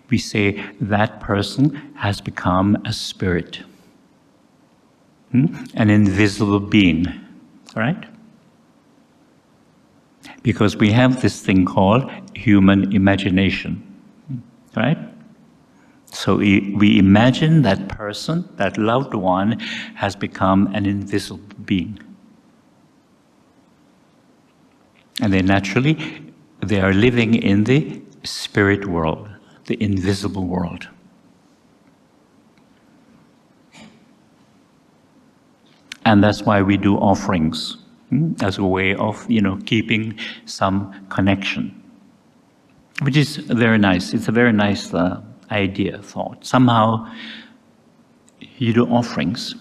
we say that person has become a spirit, an invisible being, right? Because we have this thing called human imagination, right? So we imagine that person, that loved one, has become an invisible being. And then naturally, they are living in the spirit world, the invisible world. And that's why we do offerings, as a way of, keeping some connection. Which is very nice. It's a very nice idea, thought. Somehow, you do offerings.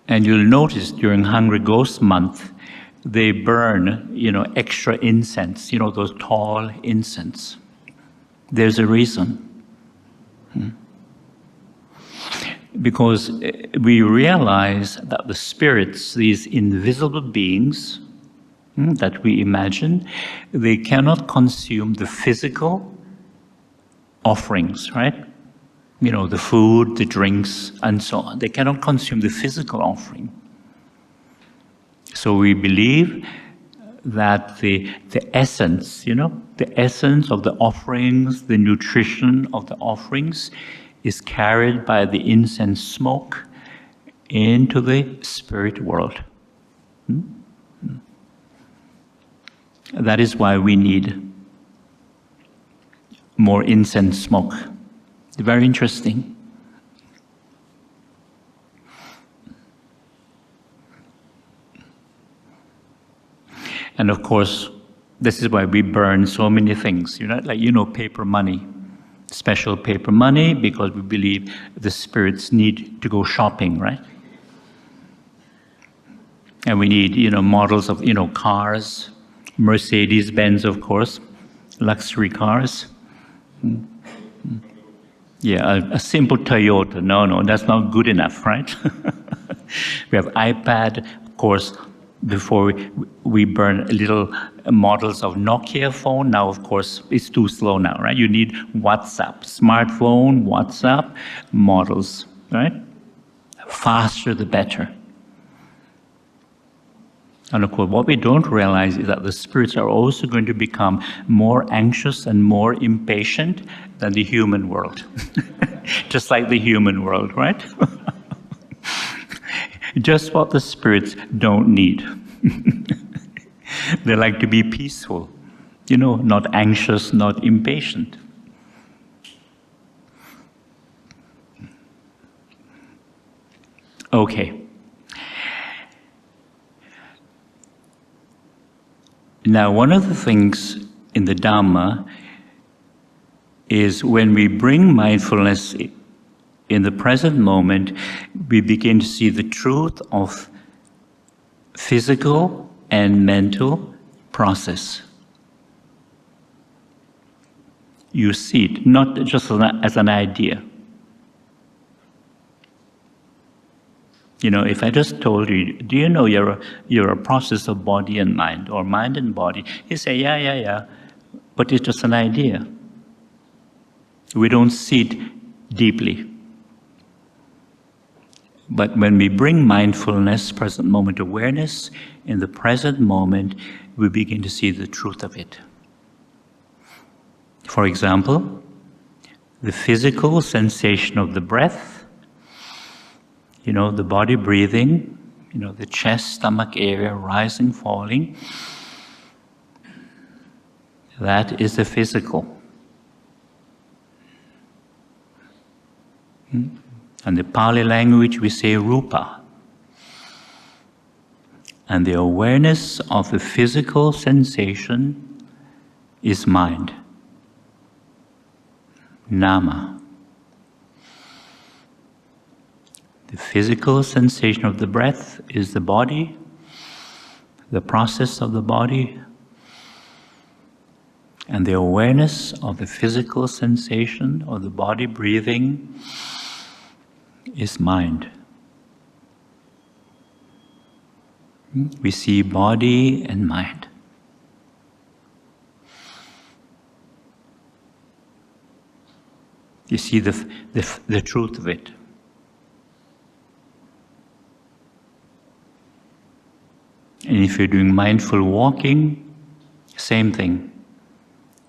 And you'll notice during Hungry Ghost Month, they burn, extra incense, those tall incense. There's a reason. Because we realize that the spirits, these invisible beings that we imagine, they cannot consume the physical offerings, right? The food, the drinks, and so on. They cannot consume the physical offering. So we believe that the essence, the essence of the offerings, the nutrition of the offerings, is carried by the incense smoke into the spirit world. That is why we need more incense smoke. Very interesting. And of course, this is why we burn so many things, paper money. Special paper money, because we believe the spirits need to go shopping, right? And we need, models of, cars, Mercedes-Benz, of course, luxury cars. Yeah, a simple Toyota, no, that's not good enough, right? We have iPad, of course. Before we burn little models of Nokia phone. Now, of course, it's too slow now, right? You need WhatsApp, smartphone, WhatsApp models, right? Faster the better. And of course, what we don't realize is that the spirits are also going to become more anxious and more impatient than the human world. Just like the human world, right? Just what the spirits don't need. They like to be peaceful, not anxious, not impatient. Okay. Now, one of the things in the Dhamma is when we bring mindfulness in the present moment, we begin to see the truth of physical and mental process. You see it, not just as an idea. If I just told you, do you know you're a process of body and mind, or mind and body? You say, yeah, but it's just an idea. We don't see it deeply. But when we bring mindfulness, present moment awareness, in the present moment, we begin to see the truth of it. For example, the physical sensation of the breath, the body breathing, the chest, stomach area rising, falling, that is the physical. And the Pali language we say rupa. And the awareness of the physical sensation is mind. Nama. The physical sensation of the breath is the body, the process of the body, and the awareness of the physical sensation of the body breathing is mind. We see body and mind. You see the truth of it. And if you're doing mindful walking, same thing.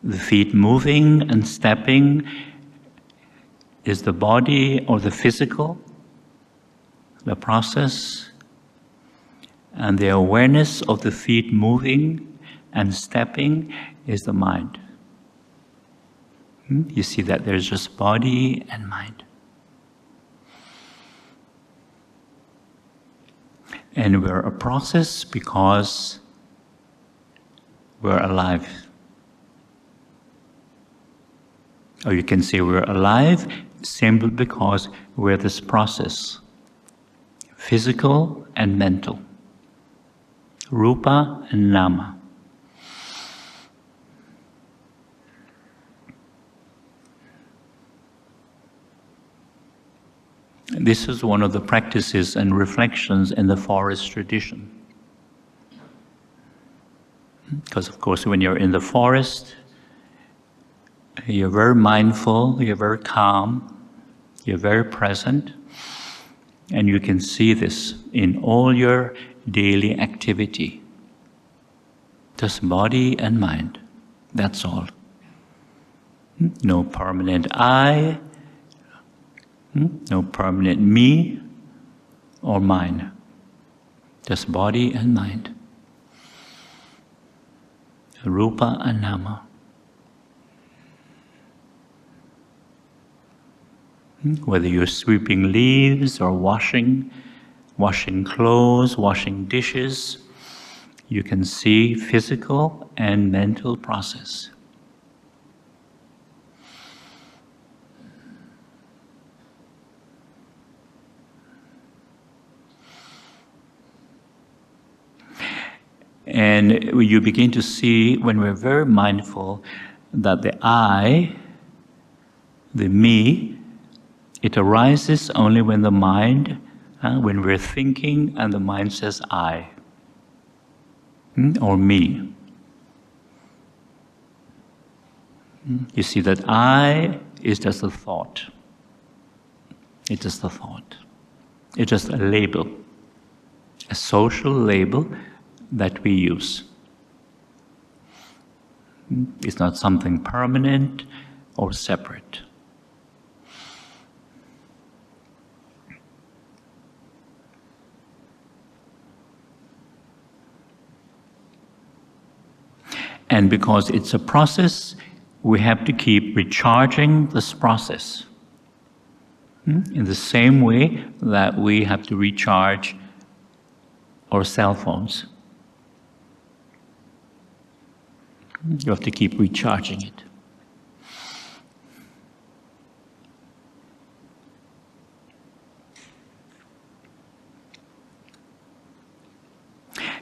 The feet moving and stepping is the body or the physical, the process, and the awareness of the feet moving and stepping is the mind. You see that there's just body and mind. And we're a process because we're alive. Or you can say we're alive simply because we're this process, physical and mental, rupa and nama. This is one of the practices and reflections in the forest tradition. Because of course when you're in the forest, you're very mindful, you're very calm, you're very present, and you can see this in all your daily activity. Just body and mind, that's all. No permanent I, no permanent me or mine, just body and mind, rupa and nama. Whether you're sweeping leaves or washing clothes, washing dishes, you can see physical and mental process. And you begin to see, when we're very mindful, that the I, the me, it arises only when the mind, when we're thinking and the mind says I, or me. You see that I is just a thought. It's just a thought. It's just a label, a social label that we use. It's not something permanent or separate. And because it's a process, we have to keep recharging this process. In the same way that we have to recharge our cell phones. You have to keep recharging it.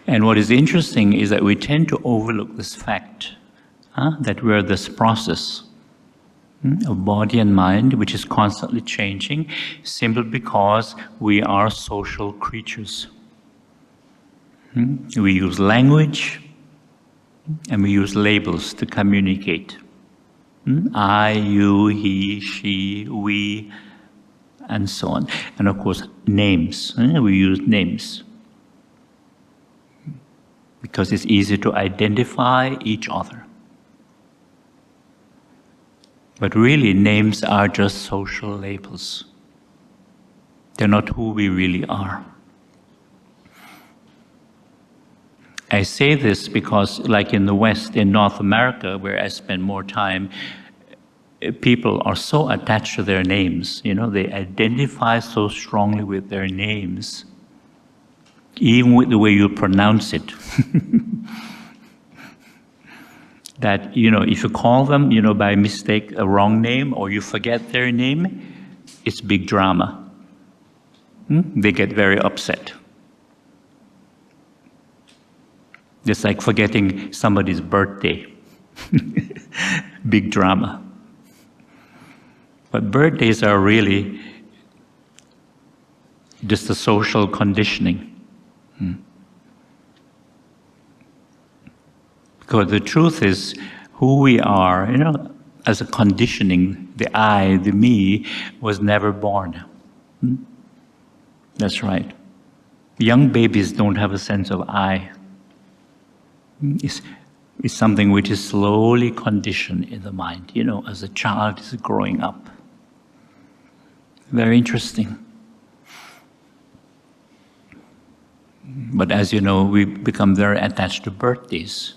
And what is interesting is that we tend to overlook this fact, that we're this process of body and mind, which is constantly changing, simply because we are social creatures. We use language, and we use labels to communicate. I, you, he, she, we, and so on. And of course, names. We use names because it's easy to identify each other. But really, names are just social labels. They're not who we really are. I say this because, like in the West, in North America, where I spend more time, people are so attached to their names. They identify so strongly with their names, even with the way you pronounce it. That, if you call them, by mistake, a wrong name, or you forget their name, it's big drama. They get very upset. It's like forgetting somebody's birthday. Big drama. But birthdays are really just a social conditioning. Because the truth is, who we are, as a conditioning, the I, the me, was never born. That's right. Young babies don't have a sense of I. It's something which is slowly conditioned in the mind, as a child is growing up. Very interesting. But as you know, we become very attached to birthdays.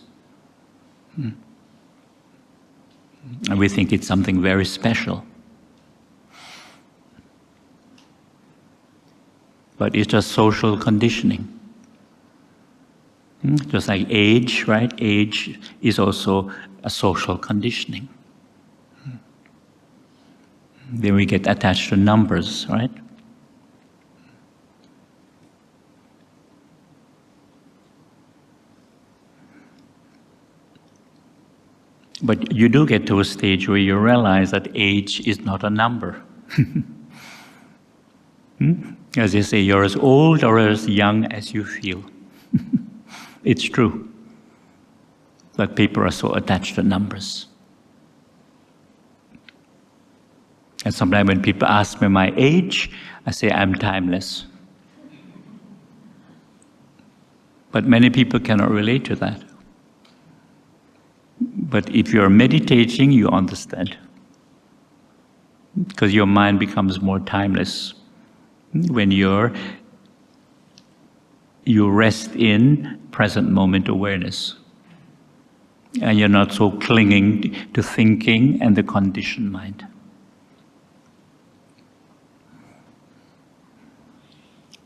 And we think it's something very special. But it's just social conditioning. Just like age, right? Age is also a social conditioning. Then we get attached to numbers, right? But you do get to a stage where you realize that age is not a number. As they say, you're as old or as young as you feel. It's true. But people are so attached to numbers. And sometimes when people ask me my age, I say I'm timeless. But many people cannot relate to that. But if you're meditating, you understand. Because your mind becomes more timeless when you rest in present moment awareness. And you're not so clinging to thinking and the conditioned mind.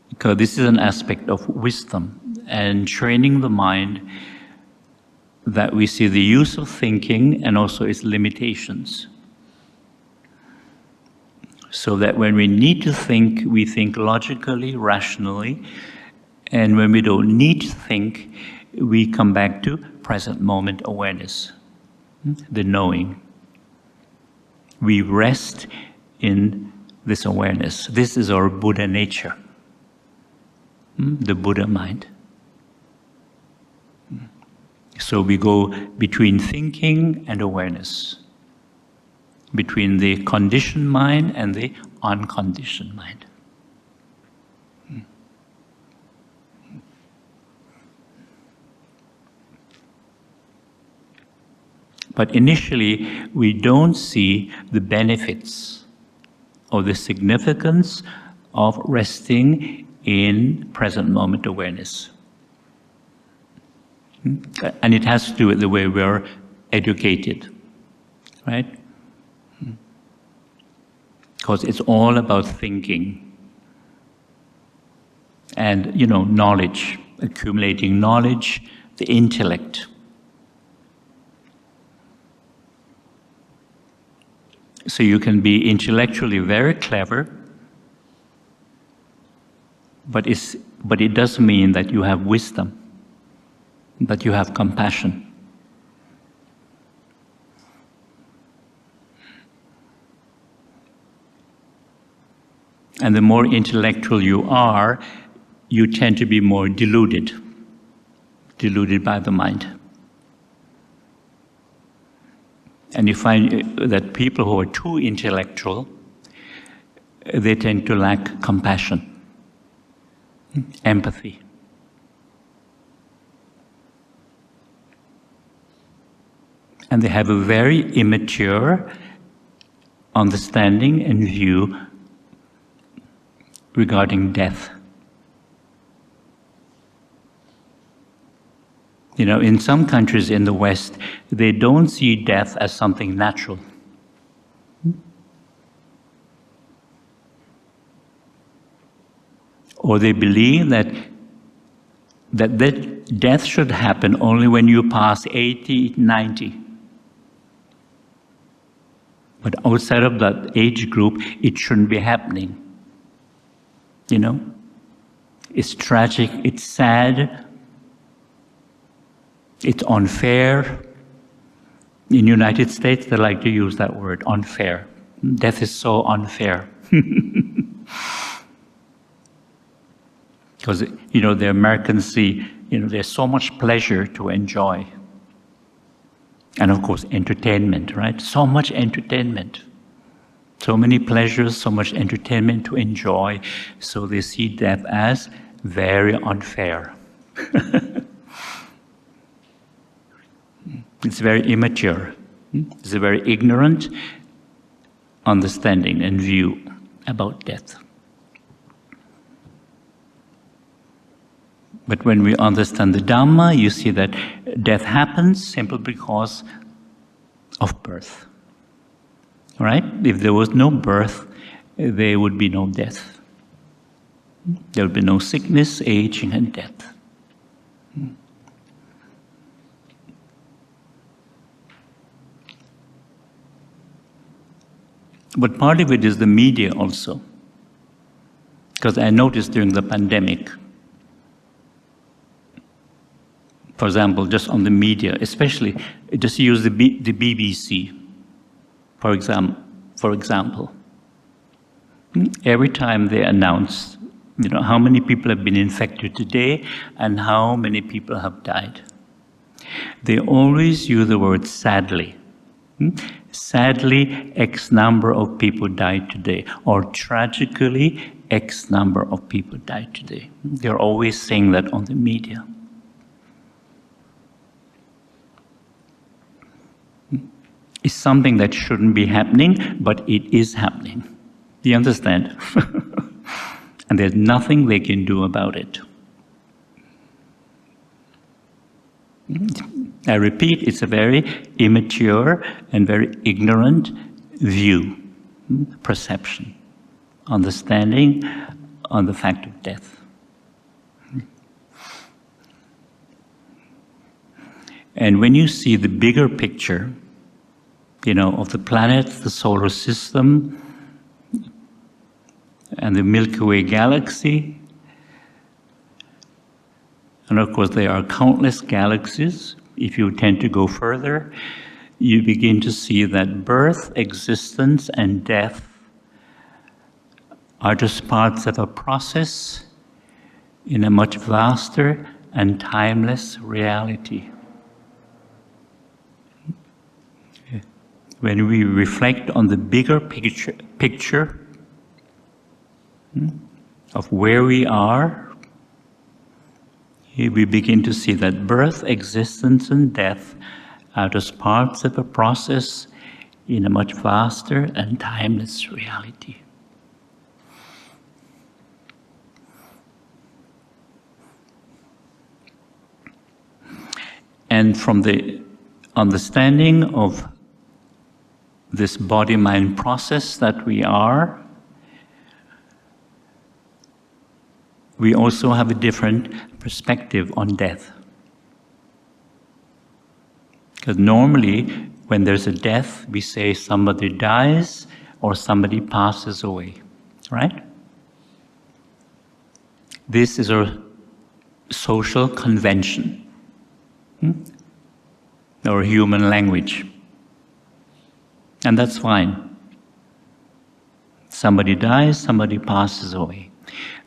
Because this is an aspect of wisdom and training the mind that we see the use of thinking and also its limitations. So that when we need to think, we think logically, rationally, and when we don't need to think, we come back to present moment awareness, the knowing. We rest in this awareness. This is our Buddha nature, the Buddha mind. So we go between thinking and awareness, between the conditioned mind and the unconditioned mind. But initially, we don't see the benefits or the significance of resting in present moment awareness. And it has to do with the way we're educated, right? Because it's all about thinking and, knowledge, accumulating knowledge, the intellect. So you can be intellectually very clever, but it does mean that you have wisdom, that you have compassion. And the more intellectual you are, you tend to be more deluded by the mind. And you find that people who are too intellectual, they tend to lack compassion, empathy. And they have a very immature understanding and view regarding death. You know, in some countries in the West, they don't see death as something natural. Or they believe that death should happen only when you pass 80, 90. But outside of that age group, it shouldn't be happening. You know? It's tragic, it's sad, it's unfair. In the United States, they like to use that word, unfair. Death is so unfair. Because, you know, the Americans see, you know, there's so much pleasure to enjoy. And of course, entertainment, right? So much entertainment. So many pleasures, so much entertainment to enjoy. So they see death as very unfair. It's very immature. It's a very ignorant understanding and view about death. But when we understand the Dhamma, you see that death happens simply because of birth. Right? If there was no birth, there would be no death. There would be no sickness, aging, and death. But part of it is the media also. Because I noticed during the pandemic, for example, just on the media, especially, just use the BBC, for example. Every time they announce, you know, how many people have been infected today and how many people have died, they always use the word sadly. Sadly, X number of people died today, or tragically, X number of people died today. They're always saying that on the media. It's something that shouldn't be happening, but it is happening. Do you understand? And there's nothing they can do about it. I repeat, it's a very immature and very ignorant view, perception, understanding on the fact of death. And when you see the bigger picture, you know, of the planet, the solar system, and the Milky Way galaxy, and of course there are countless galaxies. If you tend to go further, you begin to see that birth, existence, and death are just parts of a process in a much vaster and timeless reality. When we reflect on the bigger picture of where we are, we begin to see that birth, existence, and death are just parts of a process in a much vaster and timeless reality. And from the understanding of this body-mind process that we are, we also have a different perspective on death. Because normally, when there's a death, we say somebody dies or somebody passes away, right? This is our social convention, or human language. And that's fine. Somebody dies, somebody passes away.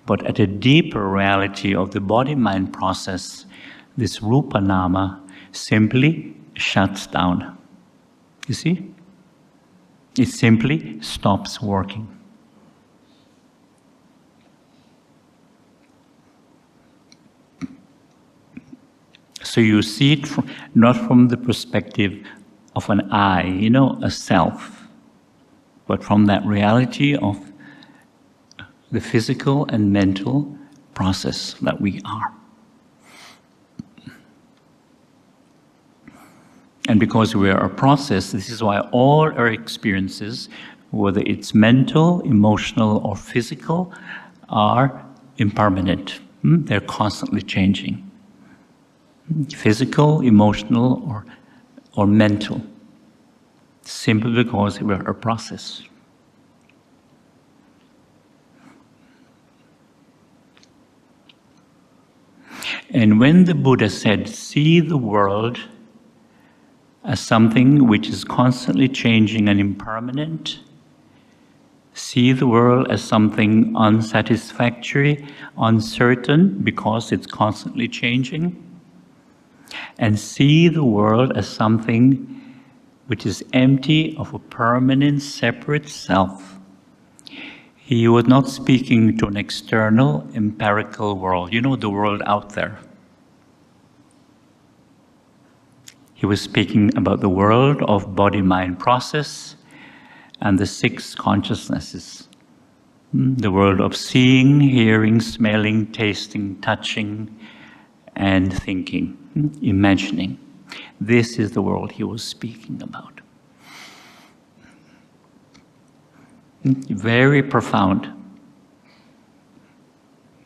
But at a deeper reality of the body-mind process, this rupa-nama simply shuts down. You see? It simply stops working. So you see it not from the perspective of an I, a self, but from that reality of the physical and mental process that we are. And because we are a process, this is why all our experiences, whether it's mental, emotional, or physical, are impermanent. They're constantly changing. Physical, emotional, or mental, simply because we're a process. And when the Buddha said, see the world as something which is constantly changing and impermanent, see the world as something unsatisfactory, uncertain, because it's constantly changing, and see the world as something which is empty of a permanent, separate self. He was not speaking to an external, empirical world, the world out there. He was speaking about the world of body-mind process and the 6 consciousnesses. The world of seeing, hearing, smelling, tasting, touching, and thinking, imagining. This is the world he was speaking about. Very profound.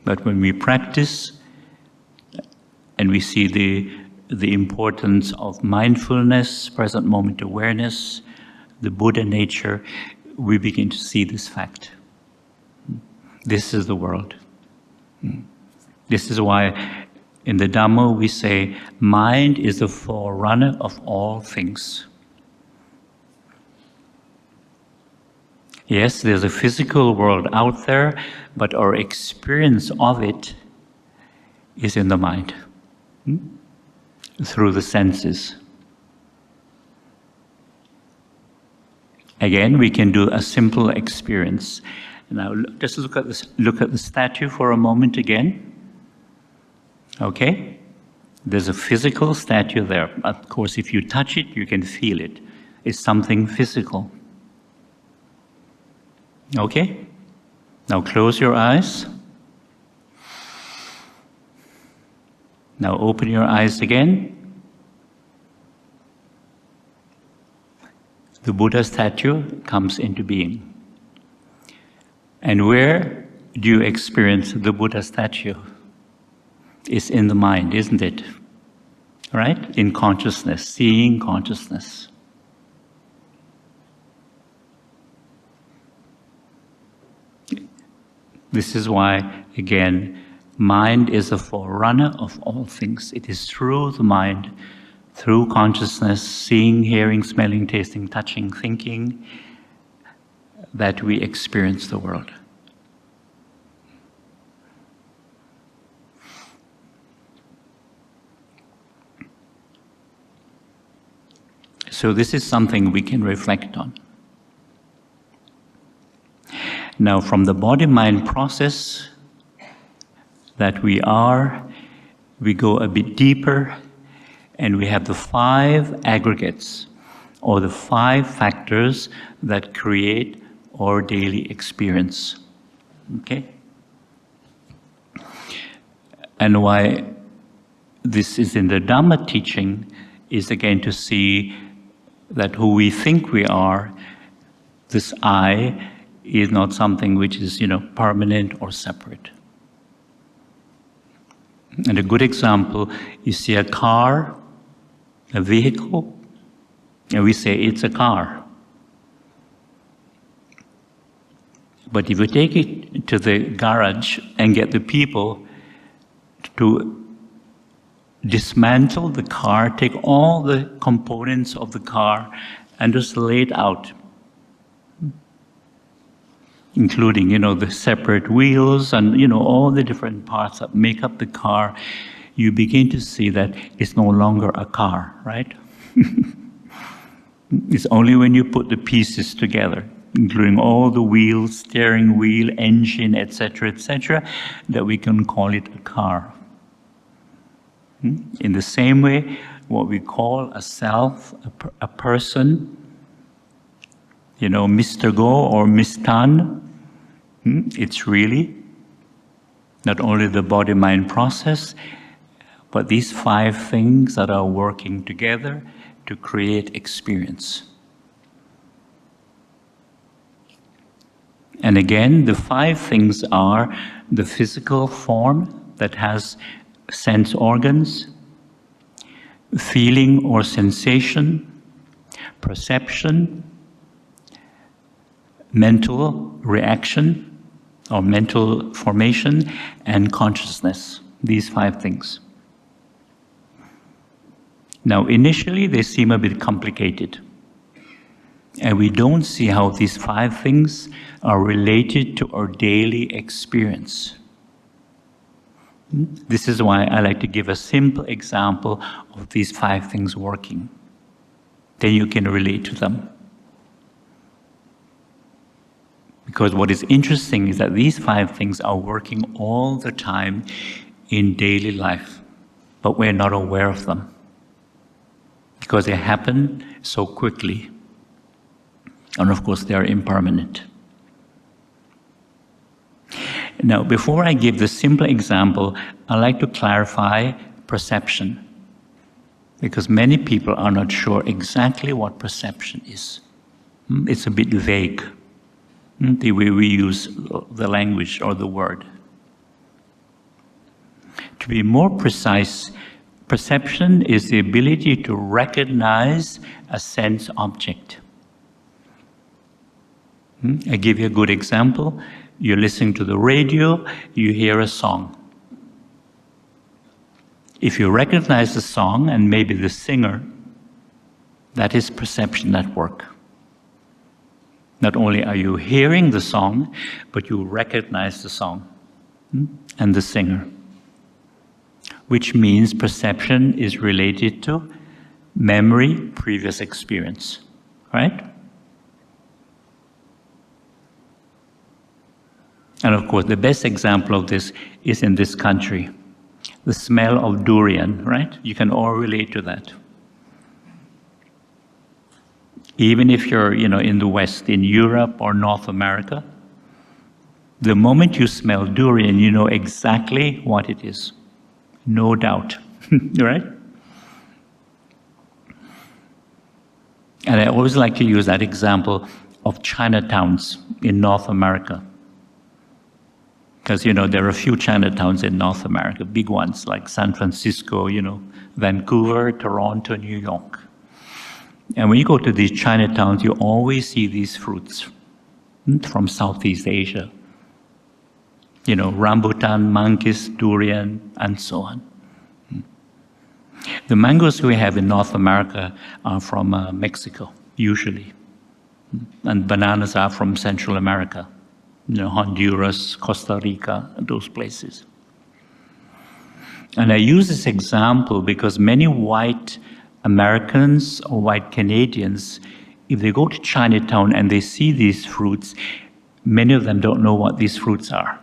But when we practice and we see the importance of mindfulness, present moment awareness, the Buddha nature, we begin to see this fact. This is the world. This is why in the Dhamma we say, mind is the forerunner of all things. Yes, there's a physical world out there, but our experience of it is in the mind, through the senses. Again, we can do a simple experience. Now, just look at the statue for a moment again. Okay? There's a physical statue there. Of course, if you touch it, you can feel it. It's something physical. Okay? Now close your eyes. Now open your eyes again. The Buddha statue comes into being. And where do you experience the Buddha statue? It's in the mind, isn't it? Right? In consciousness, seeing consciousness. This is why, again, mind is a forerunner of all things. It is through the mind, through consciousness, seeing, hearing, smelling, tasting, touching, thinking, that we experience the world. So this is something we can reflect on. Now, from the body-mind process that we are, we go a bit deeper, and we have the 5 aggregates, or the 5 factors that create our daily experience. Okay? And why this is in the Dhamma teaching is again to see that who we think we are, this I, is not something which is, permanent or separate. And a good example, you see a car, a vehicle, and we say it's a car. But if you take it to the garage and get the people to dismantle the car, take all the components of the car and just lay it out, including, the separate wheels and, all the different parts that make up the car, you begin to see that it's no longer a car, right? It's only when you put the pieces together, including all the wheels, steering wheel, engine, etc., that we can call it a car. In the same way, what we call a self, a person, Mr. Go or Miss Tan, it's really not only the body-mind process, but these 5 things that are working together to create experience. And again, the 5 things are the physical form that has sense organs, feeling or sensation, perception, mental reaction or mental formation, and consciousness. These 5 things. Now, initially, they seem a bit complicated. And we don't see how these 5 things are related to our daily experience. This is why I like to give a simple example of these 5 things working. Then you can relate to them. Because what is interesting is that these 5 things are working all the time in daily life, but we're not aware of them. Because they happen so quickly. And of course, they are impermanent. Now, before I give the simple example, I'd like to clarify perception. Because many people are not sure exactly what perception is. It's a bit vague, the way we use the language or the word. To be more precise, perception is the ability to recognize a sense object. I give you a good example. You're listening to the radio, you hear a song. If you recognize the song and maybe the singer, that is perception at work. Not only are you hearing the song, but you recognize the song and the singer. Which means perception is related to memory, previous experience, right? And of course, the best example of this is in this country. The smell of durian, right? You can all relate to that. Even if you're, in the West, in Europe or North America, the moment you smell durian, you know exactly what it is. No doubt, right? And I always like to use that example of Chinatowns in North America. Because, there are a few Chinatowns in North America, big ones like San Francisco, Vancouver, Toronto, New York. And when you go to these Chinatowns, you always see these fruits from Southeast Asia. Rambutan, mangoes, durian, and so on. The mangoes we have in North America are from Mexico, usually. And bananas are from Central America. Honduras, Costa Rica, those places. And I use this example because many white Americans or white Canadians, if they go to Chinatown and they see these fruits, many of them don't know what these fruits are.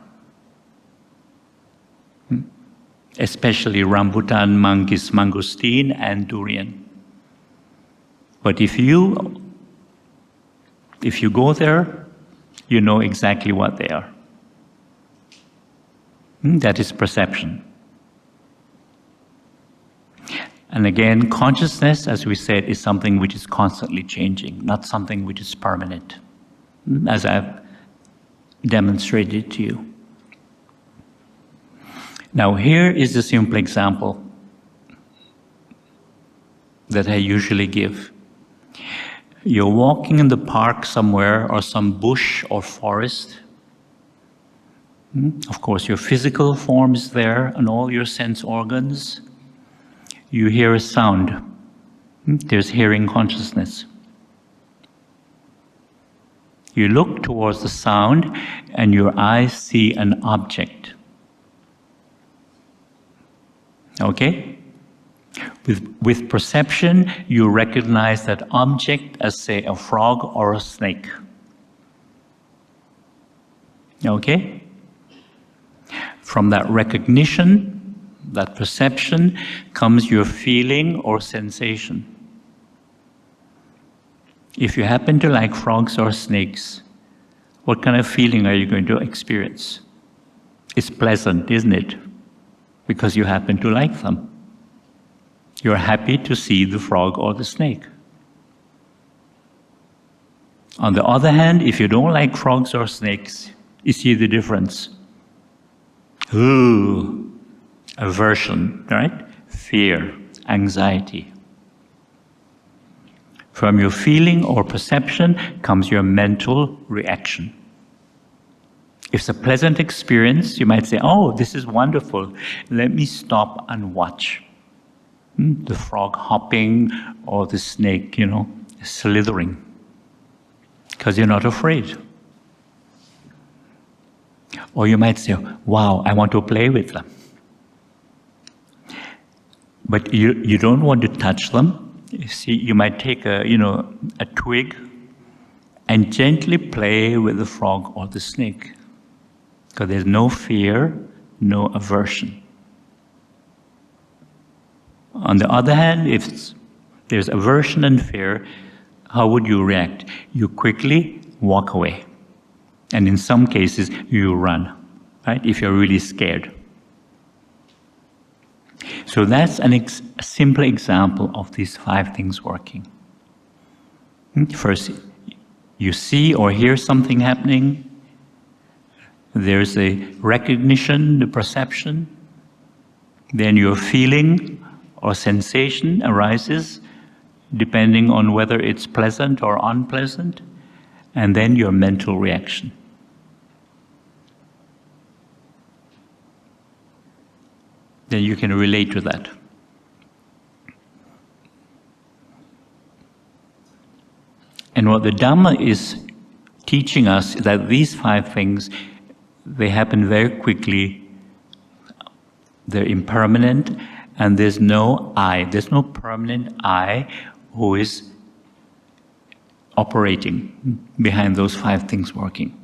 Especially rambutan, mangoes, mangosteen, and durian. But if you go there, you know exactly what they are. That is perception. And again, consciousness, as we said, is something which is constantly changing, not something which is permanent, as I've demonstrated to you. Now, here is a simple example that I usually give. You're walking in the park somewhere, or some bush or forest. Of course, your physical form is there and all your sense organs. You hear a sound. There's hearing consciousness. You look towards the sound and your eyes see an object. Okay? With perception, you recognize that object as, say, a frog or a snake. Okay? From that recognition, That perception comes your feeling or sensation. If you happen to like frogs or snakes, what kind of feeling are you going to experience? It's pleasant, isn't it? Because you happen to like them. You're happy to see the frog or the snake. On the other hand, if you don't like frogs or snakes, you see the difference. Ooh, aversion, right? Fear, anxiety. From your feeling or perception comes your mental reaction. If it's a pleasant experience, you might say, oh, this is wonderful. Let me stop and watch. The frog hopping or the snake, slithering. Because you're not afraid. Or you might say, wow, I want to play with them. But you don't want to touch them. You see, you might take a twig and gently play with the frog or the snake. Because there's no fear, no aversion. On the other hand, if there's aversion and fear, how would you react? You quickly walk away. And in some cases, you run, right? If you're really scared. So that's a simple example of these 5 things working. First, you see or hear something happening. There's a recognition, the perception. Then your feeling or sensation arises, depending on whether it's pleasant or unpleasant. And then your mental reaction. Then you can relate to that. And what the Dhamma is teaching us is that these 5 things, they happen very quickly, they're impermanent, and there's no permanent I who is operating behind those 5 things working.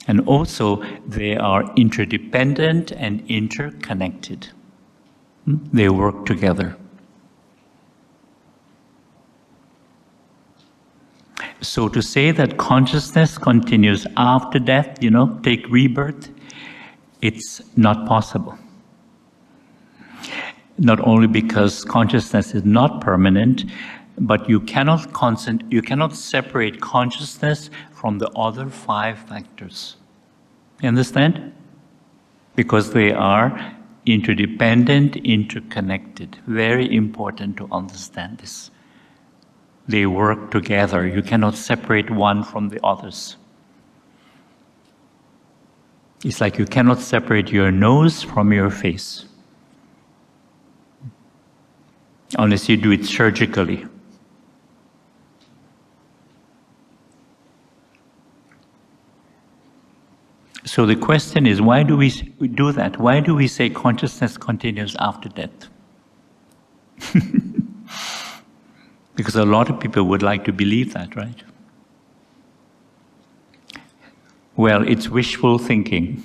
And also, they are interdependent and interconnected. They work together. So to say that consciousness continues after death, take rebirth, it's not possible. Not only because consciousness is not permanent, but you cannot separate consciousness from the other 5 factors. You understand? Because they are interdependent, interconnected. Very important to understand this. They work together. You cannot separate one from the others. It's like you cannot separate your nose from your face. Unless you do it surgically. So the question is, why do we do that? Why do we say consciousness continues after death? Because a lot of people would like to believe that, right? Well, it's wishful thinking.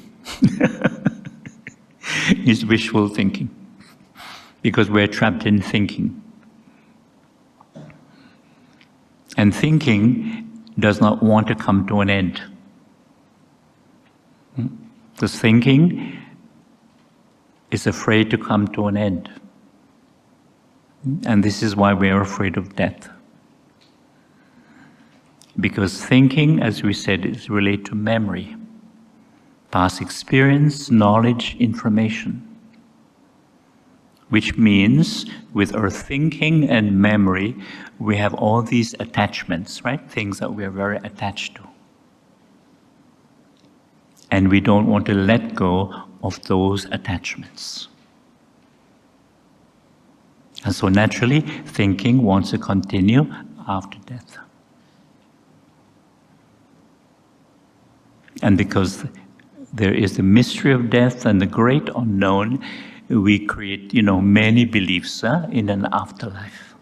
It's wishful thinking. Because we're trapped in thinking. And thinking does not want to come to an end. Because thinking is afraid to come to an end. And this is why we are afraid of death. Because thinking, as we said, is related to memory, past experience, knowledge, information. Which means, with our thinking and memory, we have all these attachments, right? Things that we are very attached to. And we don't want to let go of those attachments. And so naturally, thinking wants to continue after death. And because there is the mystery of death and the great unknown, we create, many beliefs in an afterlife.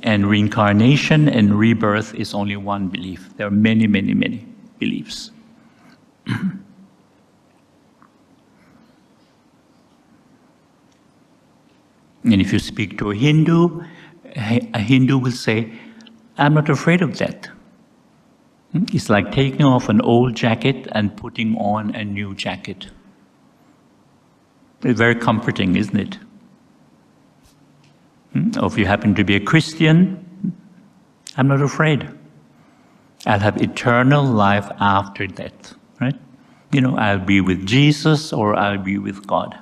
And reincarnation and rebirth is only one belief. There are many, many, many beliefs. And if you speak to a Hindu will say, I'm not afraid of death. It's like taking off an old jacket and putting on a new jacket. It's very comforting, isn't it? Or if you happen to be a Christian, I'm not afraid. I'll have eternal life after death, right? I'll be with Jesus or I'll be with God.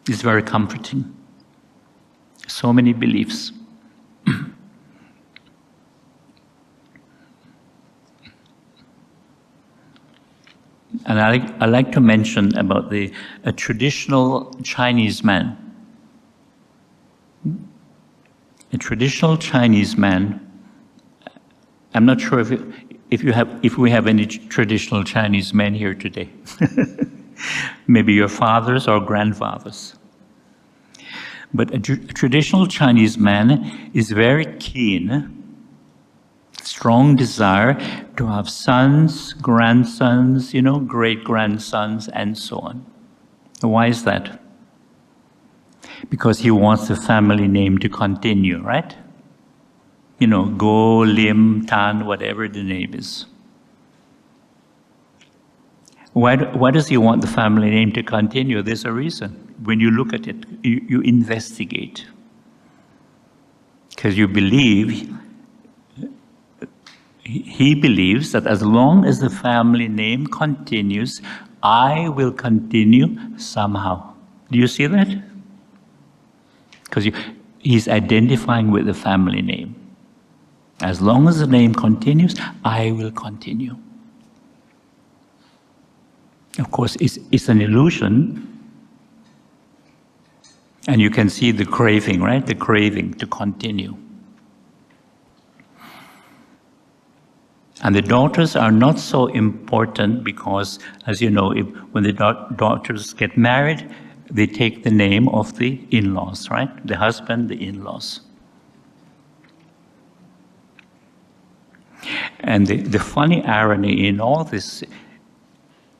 It's very comforting. So many beliefs. And I like to mention about a traditional Chinese man. A traditional Chinese man. I'm not sure if we have any traditional Chinese men here today. Maybe your fathers or grandfathers. But a traditional Chinese man is very keen, strong desire to have sons, grandsons, great-grandsons, and so on. Why is that? Because he wants the family name to continue, right? Go, Lim, Tan, whatever the name is. Why does he want the family name to continue? There's a reason. When you look at it, you investigate. Because you believe, he believes that as long as the family name continues, I will continue somehow. Do you see that? Because he's identifying with the family name. As long as the name continues, I will continue. Of course, it's an illusion. And you can see the craving, right? The craving to continue. And the daughters are not so important because, as you know, when the daughters get married, they take the name of the in-laws, right? The husband, the in-laws. And the funny irony in all this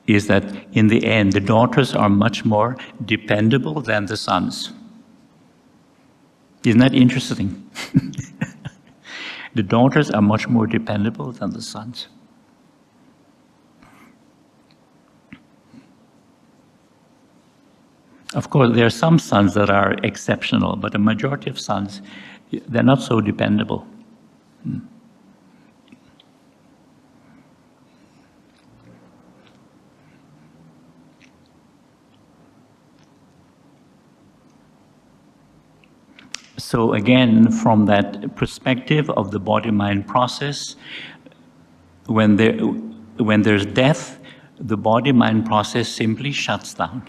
is that in the end, the daughters are much more dependable than the sons. Isn't that interesting? The daughters are much more dependable than the sons. Of course, there are some sons that are exceptional, but the majority of sons, they're not so dependable. So again, from that perspective of the body-mind process, when there's death, the body-mind process simply shuts down.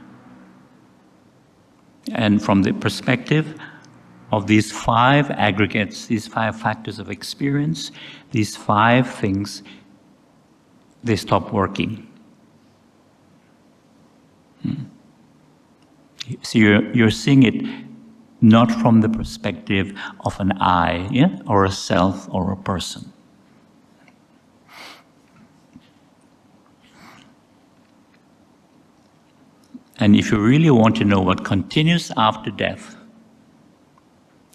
And from the perspective of these 5 aggregates, these 5 factors of experience, these 5 things, they stop working. So you're seeing it not from the perspective of an I, yeah? Or a self or a person. And if you really want to know what continues after death,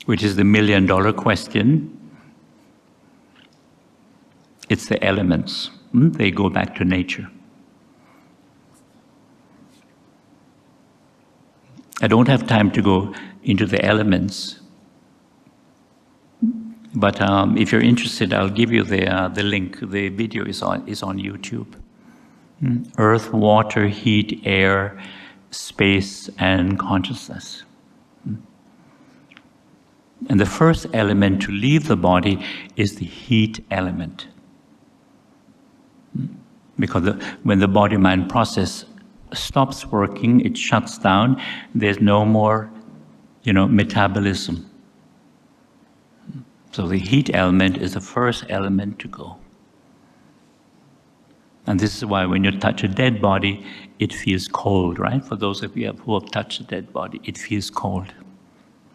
which is the million-dollar question, it's the elements. They go back to nature. I don't have time to go into the elements, but if you're interested, I'll give you the link. The video is on YouTube. Earth, water, heat, air, space, and consciousness. And the first element to leave the body is the heat element. Because when the body-mind process stops working, it shuts down, there's no more, metabolism. So the heat element is the first element to go. And this is why when you touch a dead body, it feels cold, right? For those of you who have touched a dead body, it feels cold.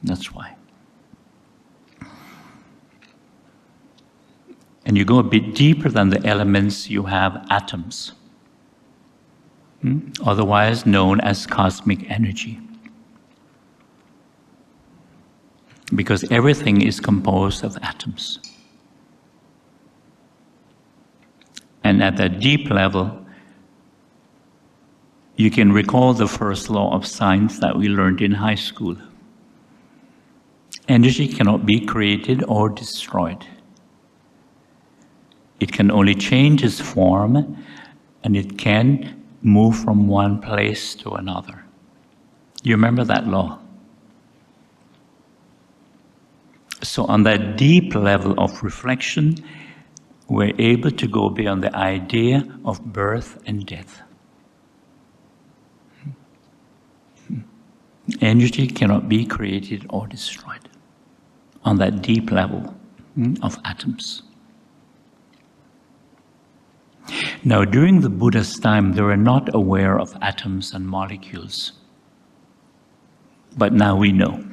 That's why. And you go a bit deeper than the elements, you have atoms, otherwise known as cosmic energy. Because everything is composed of atoms. And at that deep level, you can recall the first law of science that we learned in high school. Energy cannot be created or destroyed. It can only change its form, and it can move from one place to another. You remember that law? So on that deep level of reflection, we're able to go beyond the idea of birth and death. Energy cannot be created or destroyed on that deep level of atoms. Now, during the Buddha's time, they were not aware of atoms and molecules. But now we know.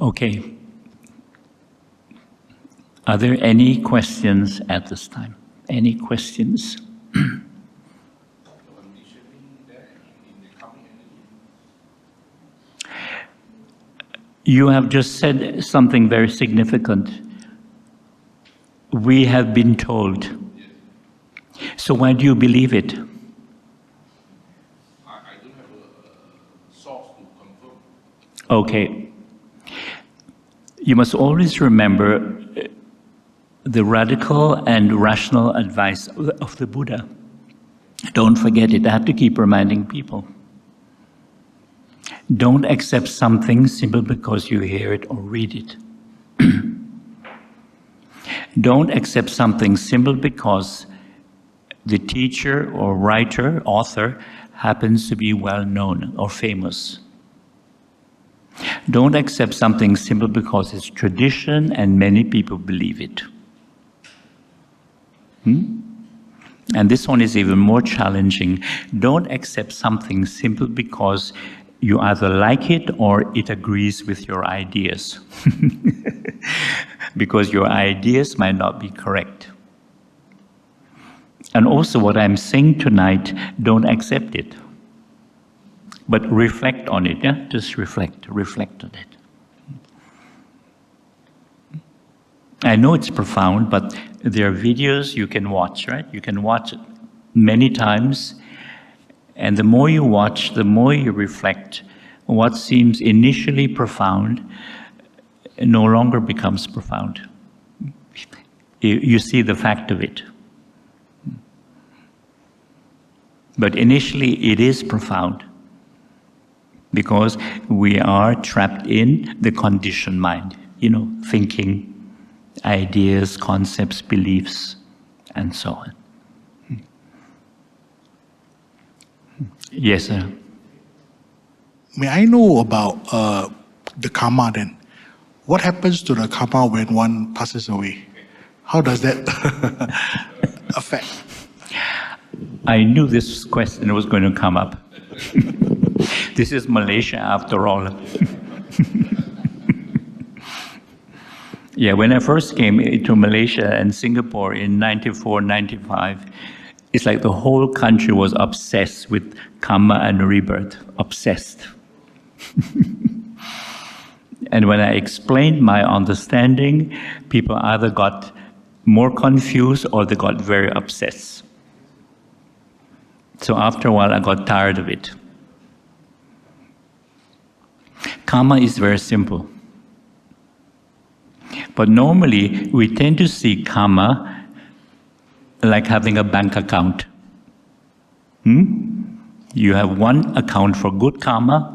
Okay. Are there any questions at this time? Any questions? You have just said something very significant. We have been told. So why do you believe it? I don't have a source to confirm. Okay. You must always remember the radical and rational advice of the Buddha. Don't forget it. I have to keep reminding people. Don't accept something simply because you hear it or read it. Don't accept something simply because the teacher or writer, author, happens to be well known or famous. Don't accept something simply because it's tradition and many people believe it. And this one is even more challenging. Don't accept something simply because you either like it or it agrees with your ideas. Because your ideas might not be correct. And also what I'm saying tonight, don't accept it. But reflect on it, yeah? Just reflect on it. I know it's profound, but there are videos you can watch, right? You can watch it many times, and the more you watch, the more you reflect. What seems initially profound no longer becomes profound. You see the fact of it. But initially it is profound because we are trapped in the conditioned mind, thinking, ideas, concepts, beliefs, and so on. Yes, sir. May I know about the karma then? What happens to the karma when one passes away? How does that affect? I knew this question was going to come up. This is Malaysia after all. Yeah, when I first came to Malaysia and Singapore in 94, 95, it's like the whole country was obsessed with karma and rebirth, obsessed. And when I explained my understanding, people either got more confused or they got very obsessed. So after a while, I got tired of it. Karma is very simple. But normally, we tend to see karma like having a bank account. You have one account for good karma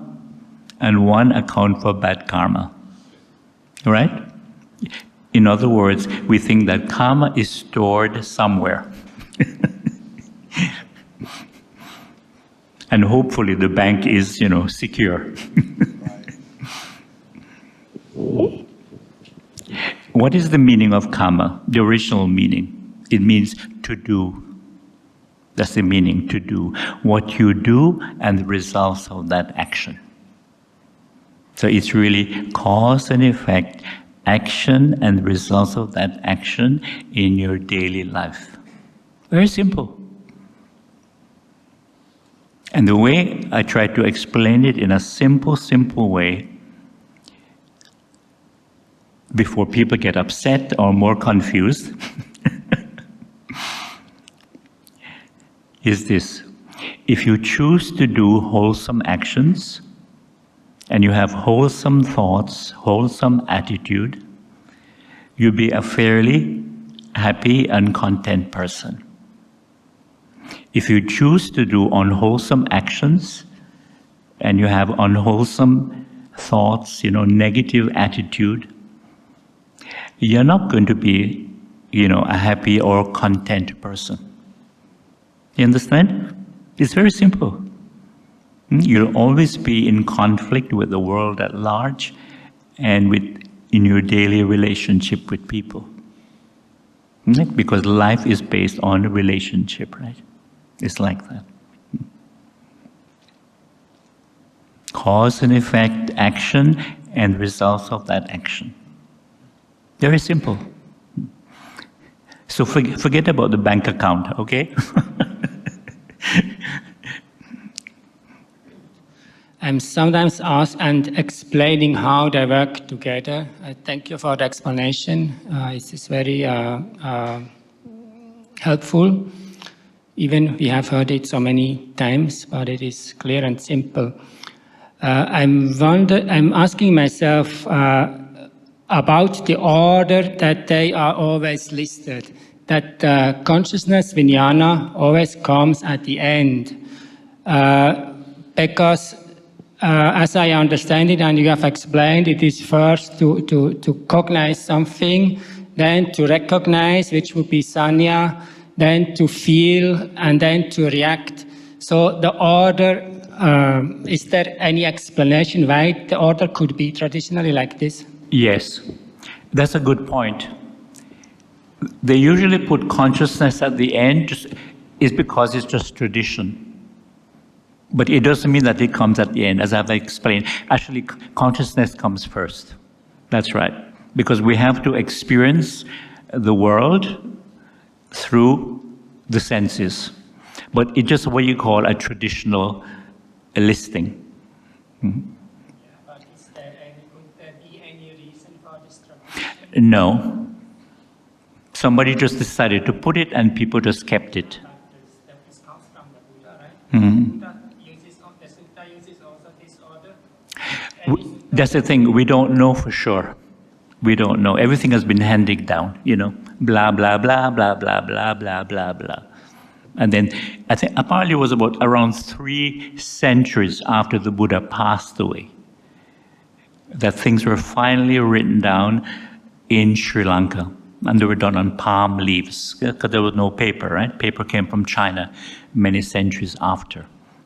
and one account for bad karma. Right? In other words, we think that karma is stored somewhere. And hopefully the bank is, secure. What is the meaning of karma? The original meaning. It means to do. That's the meaning, to do. What you do and the results of that action. So it's really cause and effect, action and results of that action in your daily life. Very simple. And the way I try to explain it in a simple way, before people get upset or more confused, is this. If you choose to do wholesome actions, and you have wholesome thoughts, wholesome attitude, you'll be a fairly happy and content person. If you choose to do unwholesome actions, and you have unwholesome thoughts, negative attitude, you're not going to be, a happy or content person. You understand? It's very simple. You'll always be in conflict with the world at large and in your daily relationship with people. Because life is based on a relationship, right? It's like that. Cause and effect, action, and results of that action. Very simple. So forget about the bank account, okay? I'm sometimes asked and explaining how they work together. I thank you for the explanation. It is very helpful. Even we have heard it so many times, but it is clear and simple. I'm asking myself about the order that they are always listed. That consciousness vijnana always comes at the end, because as I understand it, and you have explained, it is first to cognize something, then to recognize, which would be sanya, then to feel, and then to react. So the order, is there any explanation why the order could be traditionally like this? Yes, that's a good point. They usually put consciousness at the end, is because it's just tradition. But it doesn't mean that it comes at the end, as I've explained. Actually, consciousness comes first. That's right. Because we have to experience the world through the senses. But it's just what you call a traditional listing. Mm-hmm. But would there be any reason for this tradition? No. Somebody just decided to put it and people just kept it. That comes from the Buddha, right? Mm-hmm. The Sutta uses also this order. That's the thing, we don't know for sure. We don't know. Everything has been handed down, blah, blah, blah, blah, blah, blah, blah, blah, blah. And then, I think apparently it was about around 3 centuries after the Buddha passed away that things were finally written down in Sri Lanka. And they were done on palm leaves, because there was no paper, right? Paper came from China many centuries after.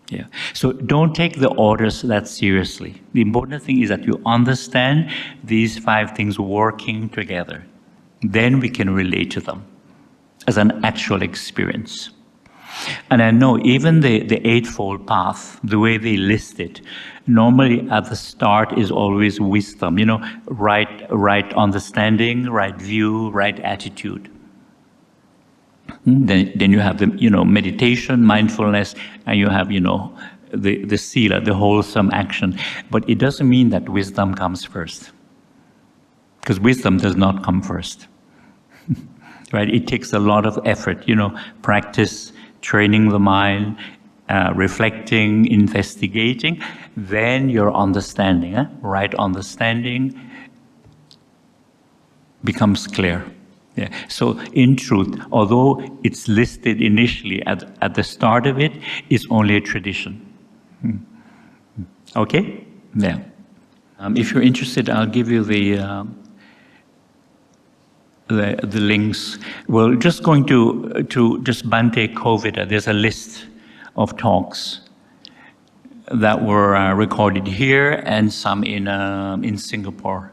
Yeah. So don't take the orders that seriously. The important thing is that you understand these 5 things working together. Then we can relate to them as an actual experience. And I know even the Eightfold Path, the way they list it, normally at the start is always wisdom, right understanding, right view, right attitude. Then you have the, meditation, mindfulness, and you have, the sila, the wholesome action. But it doesn't mean that wisdom comes first. Because wisdom does not come first. Right? It takes a lot of effort, practice, training the mind, reflecting, investigating, then your understanding, right understanding becomes clear. Yeah. So in truth, although it's listed initially at the start of it, it's only a tradition. Okay? Yeah. If you're interested, I'll give you the links. Well, just going to just Bhante Kovida, there's a list of talks that were recorded here and some in Singapore.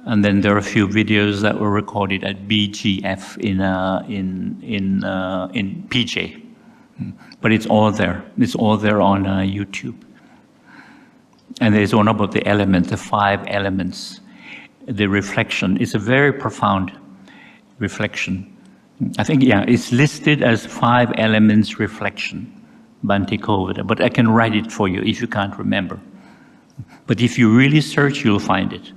And then there are a few videos that were recorded at BGF in PJ. But it's all there. It's all there on YouTube. And there's one about the elements, the 5 elements, the reflection. It's a very profound reflection. I think, yeah, it's listed as 5 elements reflection, Bhante Kovida, but I can write it for you if you can't remember. But if you really search, you'll find it.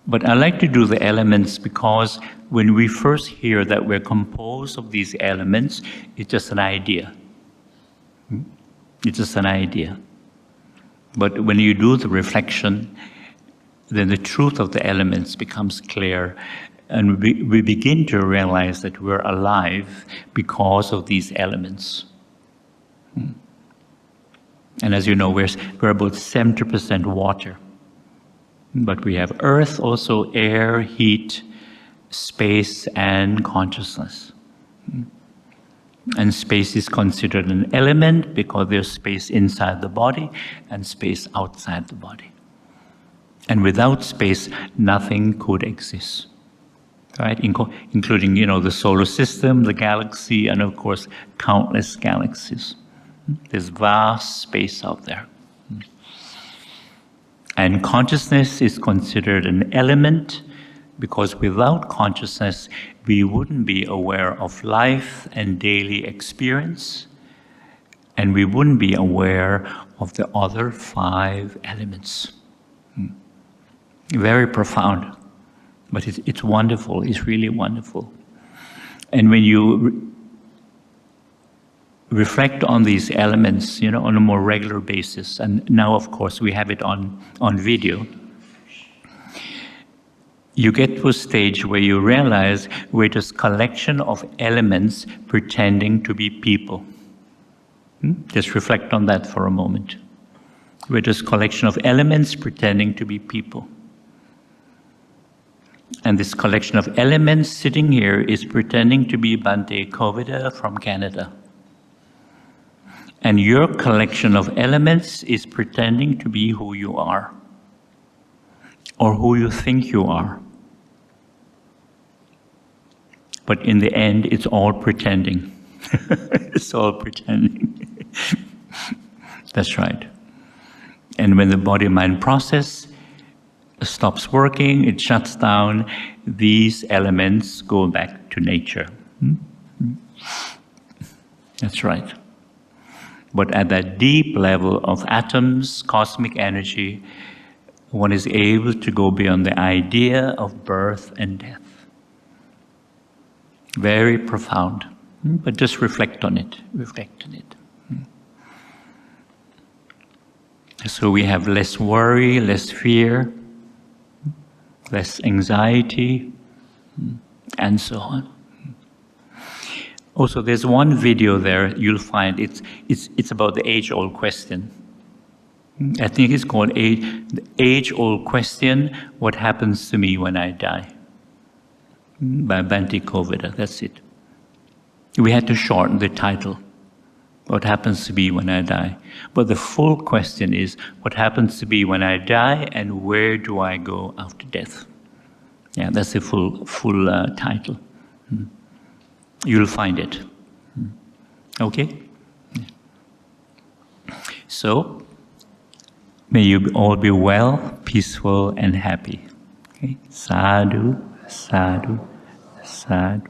But I like to do the elements because when we first hear that we're composed of these elements, it's just an idea. It's just an idea. But when you do the reflection, then the truth of the elements becomes clear, and we begin to realize that we're alive because of these elements. And as you know, we're about 70% water. But we have earth, also air, heat, space, and consciousness. And space is considered an element because there's space inside the body and space outside the body. And without space, nothing could exist, right? Including, the solar system, the galaxy, and of course, countless galaxies. There's vast space out there. And consciousness is considered an element because without consciousness, we wouldn't be aware of life and daily experience, and we wouldn't be aware of the other 5 elements. Very profound, but it's wonderful. It's really wonderful. And when you reflect on these elements, on a more regular basis, and now, of course, we have it on video, you get to a stage where you realize we're just collection of elements pretending to be people. Just reflect on that for a moment. We're just collection of elements pretending to be people. And this collection of elements sitting here is pretending to be Bhante Kovida from Canada. And your collection of elements is pretending to be who you are, or who you think you are. But in the end, it's all pretending. It's all pretending. That's right. And when the body-mind process stops working, it shuts down, these elements go back to nature. That's right. But at that deep level of atoms, cosmic energy, one is able to go beyond the idea of birth and death. Very profound. But just reflect on it. Reflect on it. So we have less worry, less fear, less anxiety, and so on. Also, there's one video there you'll find, it's about the age-old question. I think it's called the age-old question, what happens to me when I die? By Bhante Kovida, that's it. We had to shorten the title, what happens to me when I die? But the full question is, what happens to me when I die and where do I go after death? Yeah, that's the full title. You'll find it. Okay? So, may you all be well, peaceful, and happy. Okay? Sadhu, sadhu, sadhu.